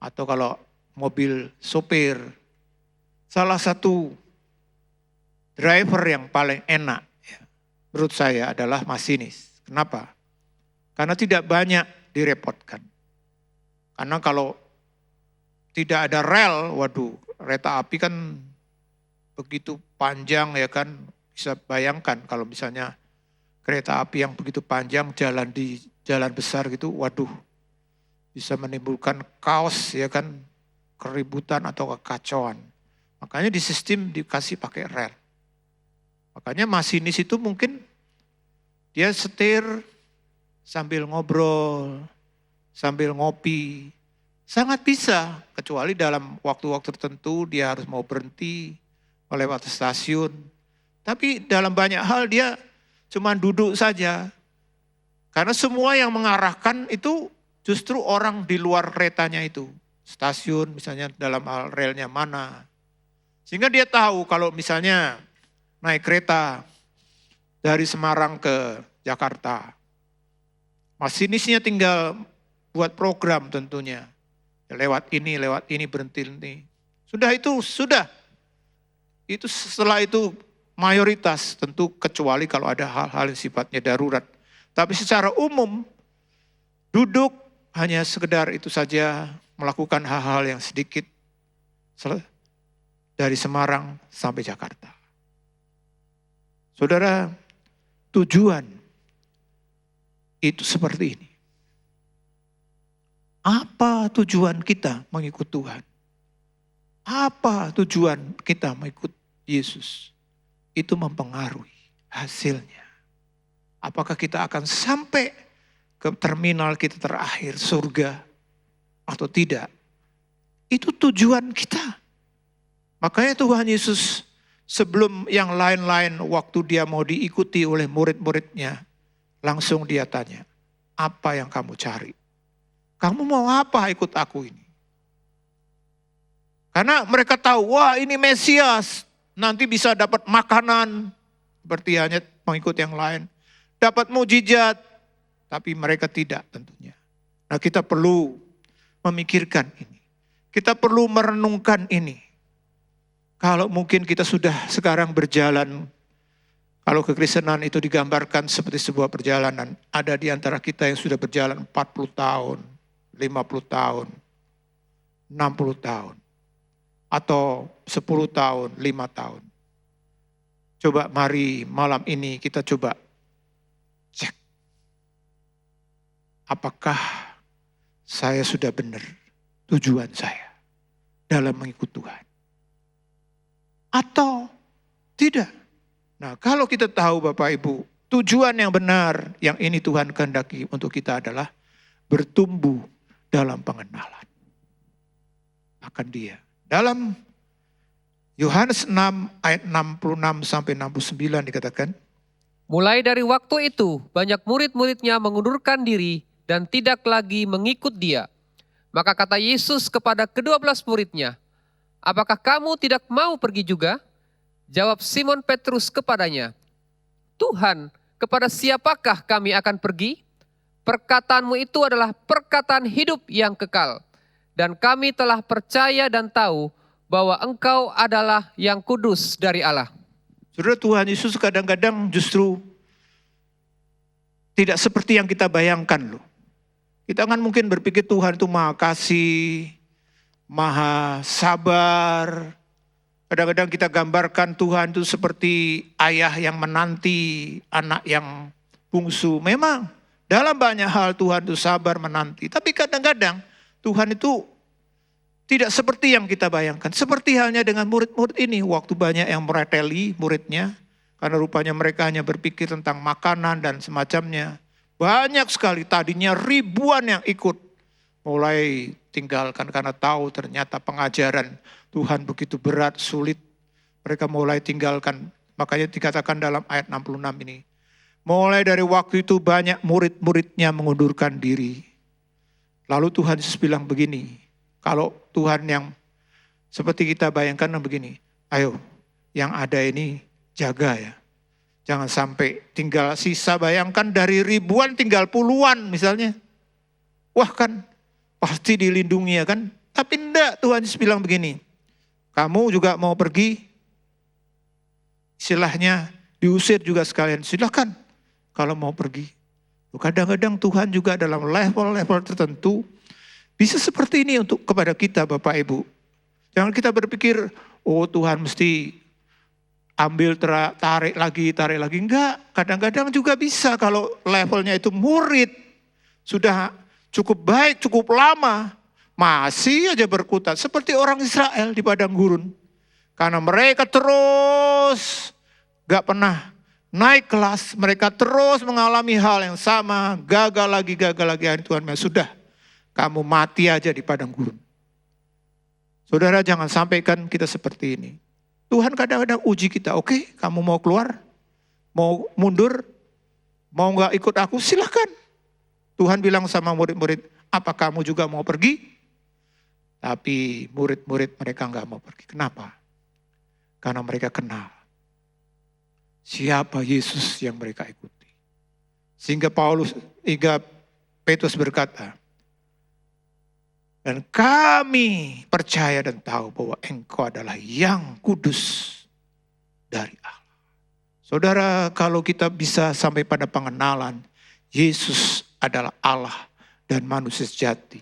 atau kalau mobil sopir. Salah satu driver yang paling enak ya, menurut saya adalah masinis. Kenapa? Karena tidak banyak direpotkan. Karena kalau tidak ada rel, waduh, kereta api kan begitu panjang ya kan, bisa bayangkan kalau misalnya kereta api yang begitu panjang jalan di jalan besar gitu, waduh, bisa menimbulkan kaos ya kan, keributan atau kekacauan. Makanya di sistem dikasih pakai rel. Makanya masinis itu mungkin dia setir sambil ngobrol, sambil ngopi, sangat bisa, kecuali dalam waktu-waktu tertentu dia harus mau berhenti, melewati stasiun. Tapi dalam banyak hal dia cuma duduk saja. Karena semua yang mengarahkan itu justru orang di luar keretanya itu. Stasiun misalnya dalam hal relnya mana. Sehingga dia tahu kalau misalnya naik kereta dari Semarang ke Jakarta. Masinisnya tinggal buat program tentunya. Lewat ini berhenti ini. Sudah itu, sudah. Itu setelah itu mayoritas, tentu kecuali kalau ada hal-hal yang sifatnya darurat. Tapi secara umum, duduk hanya sekedar itu saja, melakukan hal-hal yang sedikit dari Semarang sampai Jakarta. Saudara, tujuan itu seperti ini. Apa tujuan kita mengikut Tuhan? Apa tujuan kita mengikut Yesus? Itu mempengaruhi hasilnya. Apakah kita akan sampai ke terminal kita terakhir, surga, atau tidak? Itu tujuan kita. Makanya Tuhan Yesus sebelum yang lain-lain, waktu dia mau diikuti oleh murid-muridnya, langsung dia tanya, apa yang kamu cari? Kamu mau apa ikut aku ini? Karena mereka tahu, wah ini Mesias, nanti bisa dapat makanan, seperti hanya mengikut yang lain. Dapat mujizat, tapi mereka tidak tentunya. Nah kita perlu memikirkan ini. Kita perlu merenungkan ini. Kalau mungkin kita sudah sekarang berjalan, kalau kekristenan itu digambarkan seperti sebuah perjalanan, ada di antara kita yang sudah berjalan 40 tahun, 50 tahun, 60 tahun. Atau 10 tahun, 5 tahun. Coba mari malam ini kita coba cek. Apakah saya sudah benar tujuan saya dalam mengikut Tuhan? Atau tidak? Nah kalau kita tahu Bapak Ibu, tujuan yang benar yang ini Tuhan kehendaki untuk kita adalah bertumbuh dalam pengenalan akan Dia. Dalam Yohanes 6 ayat 66 sampai 69 dikatakan, Mulai dari waktu itu, banyak murid-muridnya mengundurkan diri dan tidak lagi mengikut dia. Maka kata Yesus kepada ke-12 muridnya, apakah kamu tidak mau pergi juga? Jawab Simon Petrus kepadanya, Tuhan, kepada siapakah kami akan pergi? Perkataanmu itu adalah perkataan hidup yang kekal. Dan kami telah percaya dan tahu bahwa Engkau adalah yang kudus dari Allah. Saudara, Tuhan Yesus kadang-kadang justru tidak seperti yang kita bayangkan loh. Kita kan mungkin berpikir Tuhan itu maha kasih, maha sabar. Kadang-kadang kita gambarkan Tuhan itu seperti ayah yang menanti anak yang bungsu. Memang dalam banyak hal Tuhan itu sabar menanti. Tapi kadang-kadang Tuhan itu tidak seperti yang kita bayangkan. Seperti halnya dengan murid-murid ini. Waktu banyak yang mereteli muridnya. Karena rupanya mereka hanya berpikir tentang makanan dan semacamnya. Banyak sekali, tadinya ribuan yang ikut. Mulai tinggalkan karena tahu ternyata pengajaran Tuhan begitu berat, sulit. Mereka mulai tinggalkan. Makanya dikatakan dalam ayat 66 ini. Mulai dari waktu itu banyak murid-muridnya mengundurkan diri. Lalu Tuhan Yesus bilang begini, kalau Tuhan yang seperti kita bayangkan begini, ayo yang ada ini jaga ya. Jangan sampai tinggal sisa, bayangkan dari ribuan tinggal puluhan misalnya. Wah kan pasti dilindungi ya kan. Tapi enggak, Tuhan Yesus bilang begini, kamu juga mau pergi, istilahnya diusir juga sekalian, silakan kalau mau pergi. Kadang-kadang Tuhan juga dalam level-level tertentu bisa seperti ini untuk kepada kita Bapak Ibu. Jangan kita berpikir, oh Tuhan mesti ambil tarik lagi. Enggak, kadang-kadang juga bisa kalau levelnya itu murid. Sudah cukup baik, cukup lama. Masih aja berkutat. Seperti orang Israel di padang gurun. Karena mereka terus gak pernah naik kelas, mereka terus mengalami hal yang sama, gagal lagi, akhirnya Tuhan bilang, sudah, kamu mati aja di padang gurun. Saudara jangan sampaikan kita seperti ini. Tuhan kadang-kadang uji kita, oke, kamu mau keluar, mau mundur, mau gak ikut aku, silakan. Tuhan bilang sama murid-murid, apa kamu juga mau pergi? Tapi murid-murid mereka gak mau pergi. Kenapa? Karena mereka kenal siapa Yesus yang mereka ikuti. Sehingga Petrus berkata, Dan kami percaya dan tahu bahwa Engkau adalah yang kudus dari Allah. Saudara, kalau kita bisa sampai pada pengenalan Yesus adalah Allah dan manusia sejati,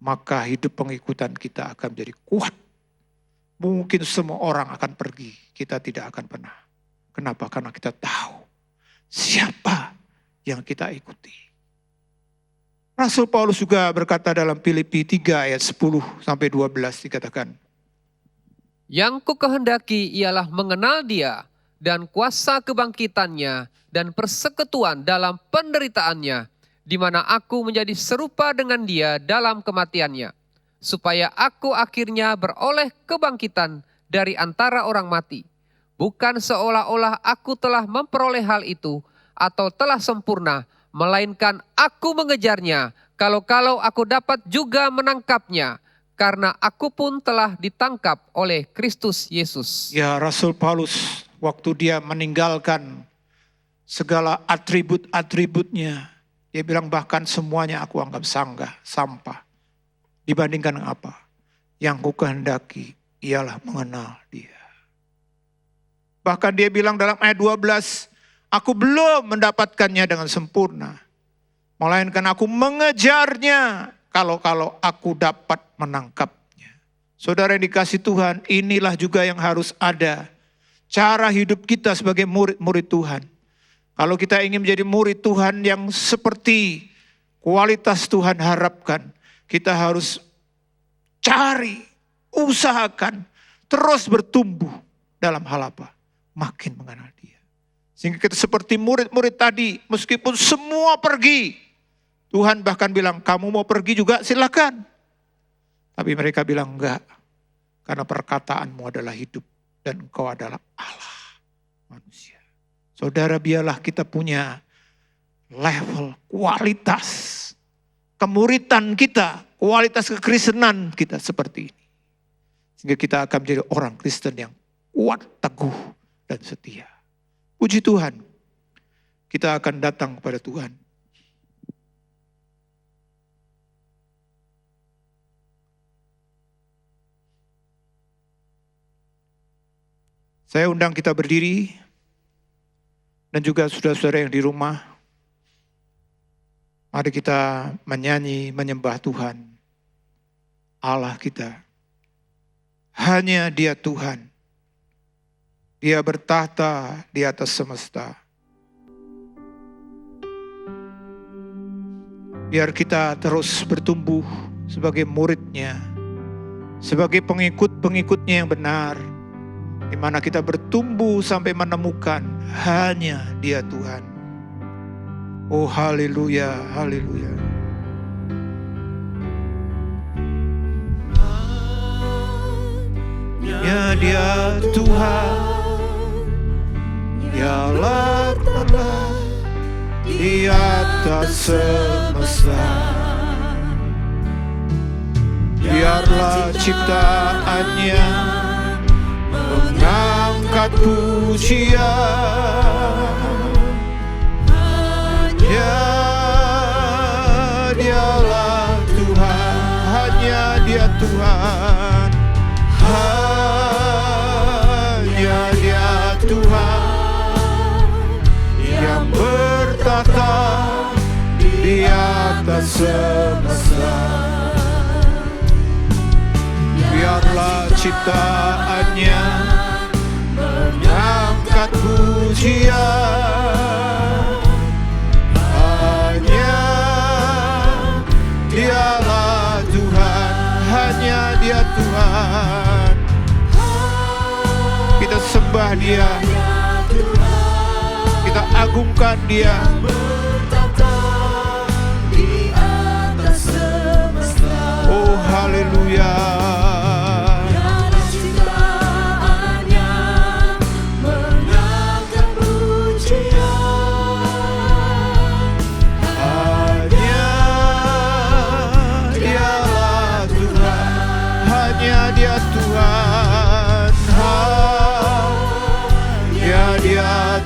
maka hidup pengikutan kita akan menjadi kuat. Mungkin semua orang akan pergi, kita tidak akan pernah. Kenapa? Karena kita tahu siapa yang kita ikuti. Rasul Paulus juga berkata dalam Filipi 3 ayat 10-12 dikatakan, Yang ku kehendaki ialah mengenal Dia dan kuasa kebangkitannya dan persekutuan dalam penderitaannya, di mana aku menjadi serupa dengan Dia dalam kematiannya, supaya aku akhirnya beroleh kebangkitan dari antara orang mati. Bukan seolah-olah aku telah memperoleh hal itu atau telah sempurna, melainkan aku mengejarnya, kalau-kalau aku dapat juga menangkapnya, karena aku pun telah ditangkap oleh Kristus Yesus. Ya, Rasul Paulus waktu dia meninggalkan segala atribut-atributnya, dia bilang bahkan semuanya aku anggap sampah. Dibandingkan apa? Yang ku kehendaki ialah mengenal Dia. Bahkan dia bilang dalam ayat 12, aku belum mendapatkannya dengan sempurna, melainkan aku mengejarnya kalau aku dapat menangkapnya. Saudara yang dikasih Tuhan, inilah juga yang harus ada cara hidup kita sebagai murid-murid Tuhan. Kalau kita ingin menjadi murid Tuhan yang seperti kualitas Tuhan harapkan, kita harus cari, usahakan, terus bertumbuh dalam hal apa? Makin mengenal Dia. Sehingga kita seperti murid-murid tadi, meskipun semua pergi, Tuhan bahkan bilang, kamu mau pergi juga silakan. Tapi mereka bilang enggak, karena perkataanmu adalah hidup dan Engkau adalah Allah manusia. Saudara, biarlah kita punya level kualitas kemuridan kita, kualitas kekristenan kita seperti ini. Sehingga kita akan menjadi orang Kristen yang kuat, teguh, dan setia. Puji Tuhan, kita akan datang kepada Tuhan. Saya undang kita berdiri, dan juga saudara-saudara yang di rumah, mari kita menyanyi, menyembah Tuhan, Allah kita. Hanya Dia Tuhan. Dia bertahta di atas semesta. Biar kita terus bertumbuh sebagai murid-Nya, sebagai pengikut-pengikutnya yang benar, di mana kita bertumbuh sampai menemukan hanya Dia Tuhan. Oh haleluya, haleluya. Hanya Dia Tuhan, Dialah Allah di atas semesta. Biarlah ciptaannya mengangkat pujian. Hanya Dialah Tuhan, hanya Dia Tuhan, hanya Dia Tuhan yang bertahta di atas semesta. Biarlah ciptaannya mengangkat pujian. Hanya Dialah Tuhan, hanya Dia Tuhan. Kita sembah Dia, kita agungkan Dia. Oh haleluya.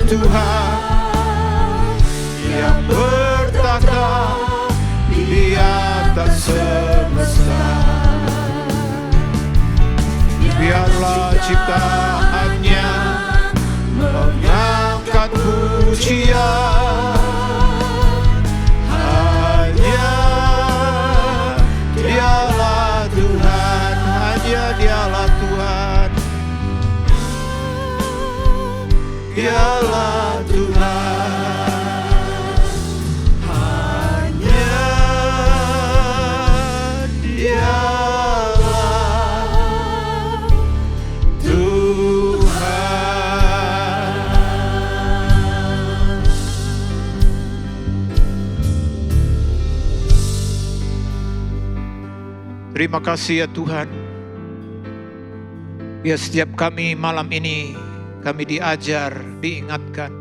Tuhan yang bertahta di atas semesta. ciptaannya mengangkat pujian. Hanya Dialah Tuhan, hanya Dialah Tuhan, Dialah Tuhan, hanya Dialah Tuhan. Terima kasih ya Tuhan. Ya, setiap kami malam ini kami diajar, diingatkan,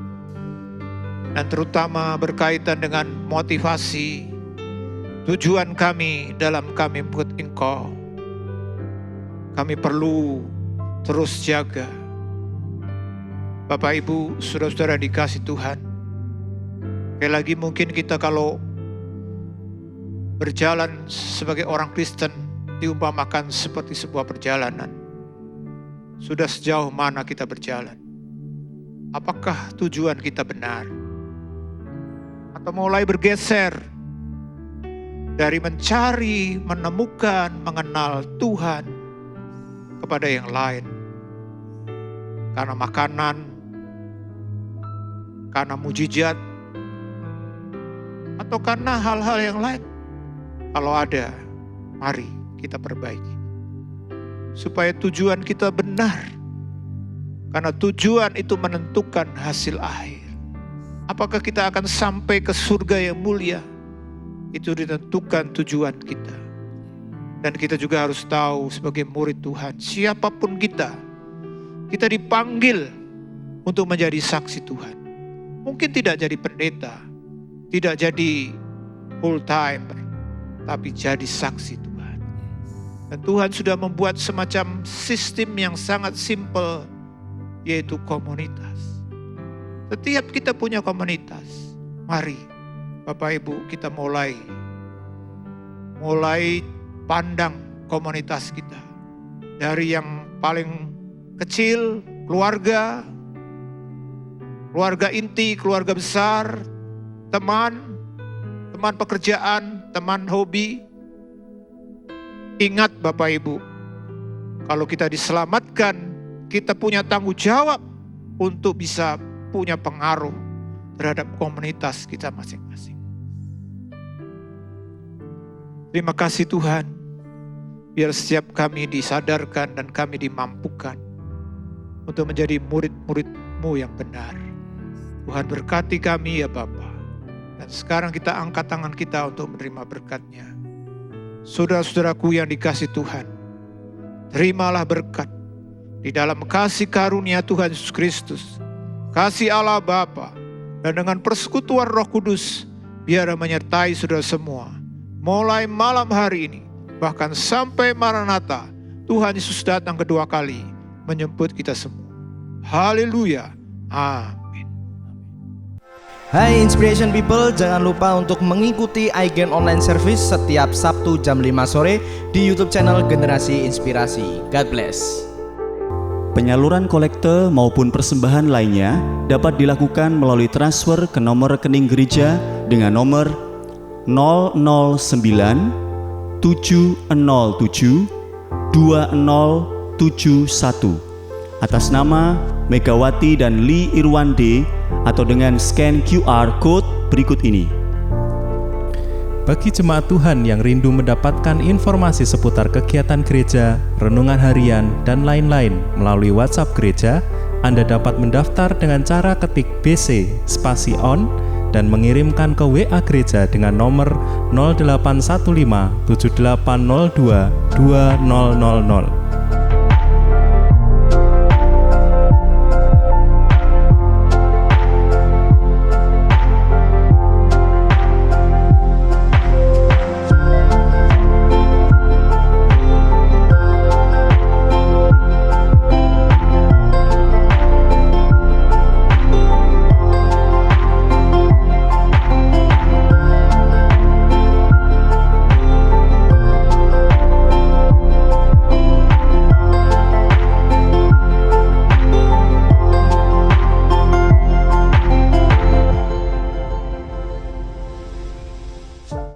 dan terutama berkaitan dengan motivasi, tujuan kami dalam kami mengikut Engkau. Kami perlu terus jaga. Bapak Ibu, saudara-saudara dikasih Tuhan. Sekali lagi mungkin kita kalau berjalan sebagai orang Kristen diumpamakan seperti sebuah perjalanan. Sudah sejauh mana kita berjalan? Apakah tujuan kita benar? Atau mulai bergeser dari mencari, menemukan, mengenal Tuhan kepada yang lain? Karena makanan, karena mujizat, atau karena hal-hal yang lain? Kalau ada, mari kita perbaiki. Supaya tujuan kita benar. Karena tujuan itu menentukan hasil akhir. Apakah kita akan sampai ke surga yang mulia? Itu ditentukan tujuan kita. Dan kita juga harus tahu sebagai murid Tuhan, siapapun kita dipanggil untuk menjadi saksi Tuhan. Mungkin tidak jadi pendeta, tidak jadi full timer, tapi jadi saksi Tuhan. Dan Tuhan sudah membuat semacam sistem yang sangat simpel, yaitu komunitas. Setiap kita punya komunitas. Mari Bapak Ibu kita mulai pandang komunitas kita. Dari yang paling kecil, keluarga inti, keluarga besar, teman pekerjaan, teman hobi. Ingat Bapak Ibu, kalau kita diselamatkan, kita punya tanggung jawab untuk bisa punya pengaruh terhadap komunitas kita masing-masing. Terima kasih Tuhan, biar setiap kami disadarkan dan kami dimampukan untuk menjadi murid-murid-Mu yang benar. Tuhan berkati kami ya Bapa. Dan sekarang kita angkat tangan kita untuk menerima berkat-Nya. Saudara-saudaraku yang dikasih Tuhan, terimalah berkat di dalam kasih karunia Tuhan Yesus Kristus, kasih Allah Bapa, dan dengan persekutuan Roh Kudus, biar menyertai saudara semua, mulai malam hari ini, bahkan sampai Maranatha, Tuhan Yesus datang kedua kali, menjemput kita semua. Haleluya, amin. Hai Inspiration People, jangan lupa untuk mengikuti iGen Online Service setiap Sabtu jam 5 sore di YouTube channel Generasi Inspirasi. God bless. Penyaluran kolekte maupun persembahan lainnya dapat dilakukan melalui transfer ke nomor rekening gereja dengan nomor 009 707 2071 atas nama Megawati dan Lee Irwande atau dengan scan QR code berikut ini. Bagi jemaat Tuhan yang rindu mendapatkan informasi seputar kegiatan gereja, renungan harian, dan lain-lain melalui WhatsApp gereja, Anda dapat mendaftar dengan cara ketik BC spasi on dan mengirimkan ke WA gereja dengan nomor 0815 7802 2000.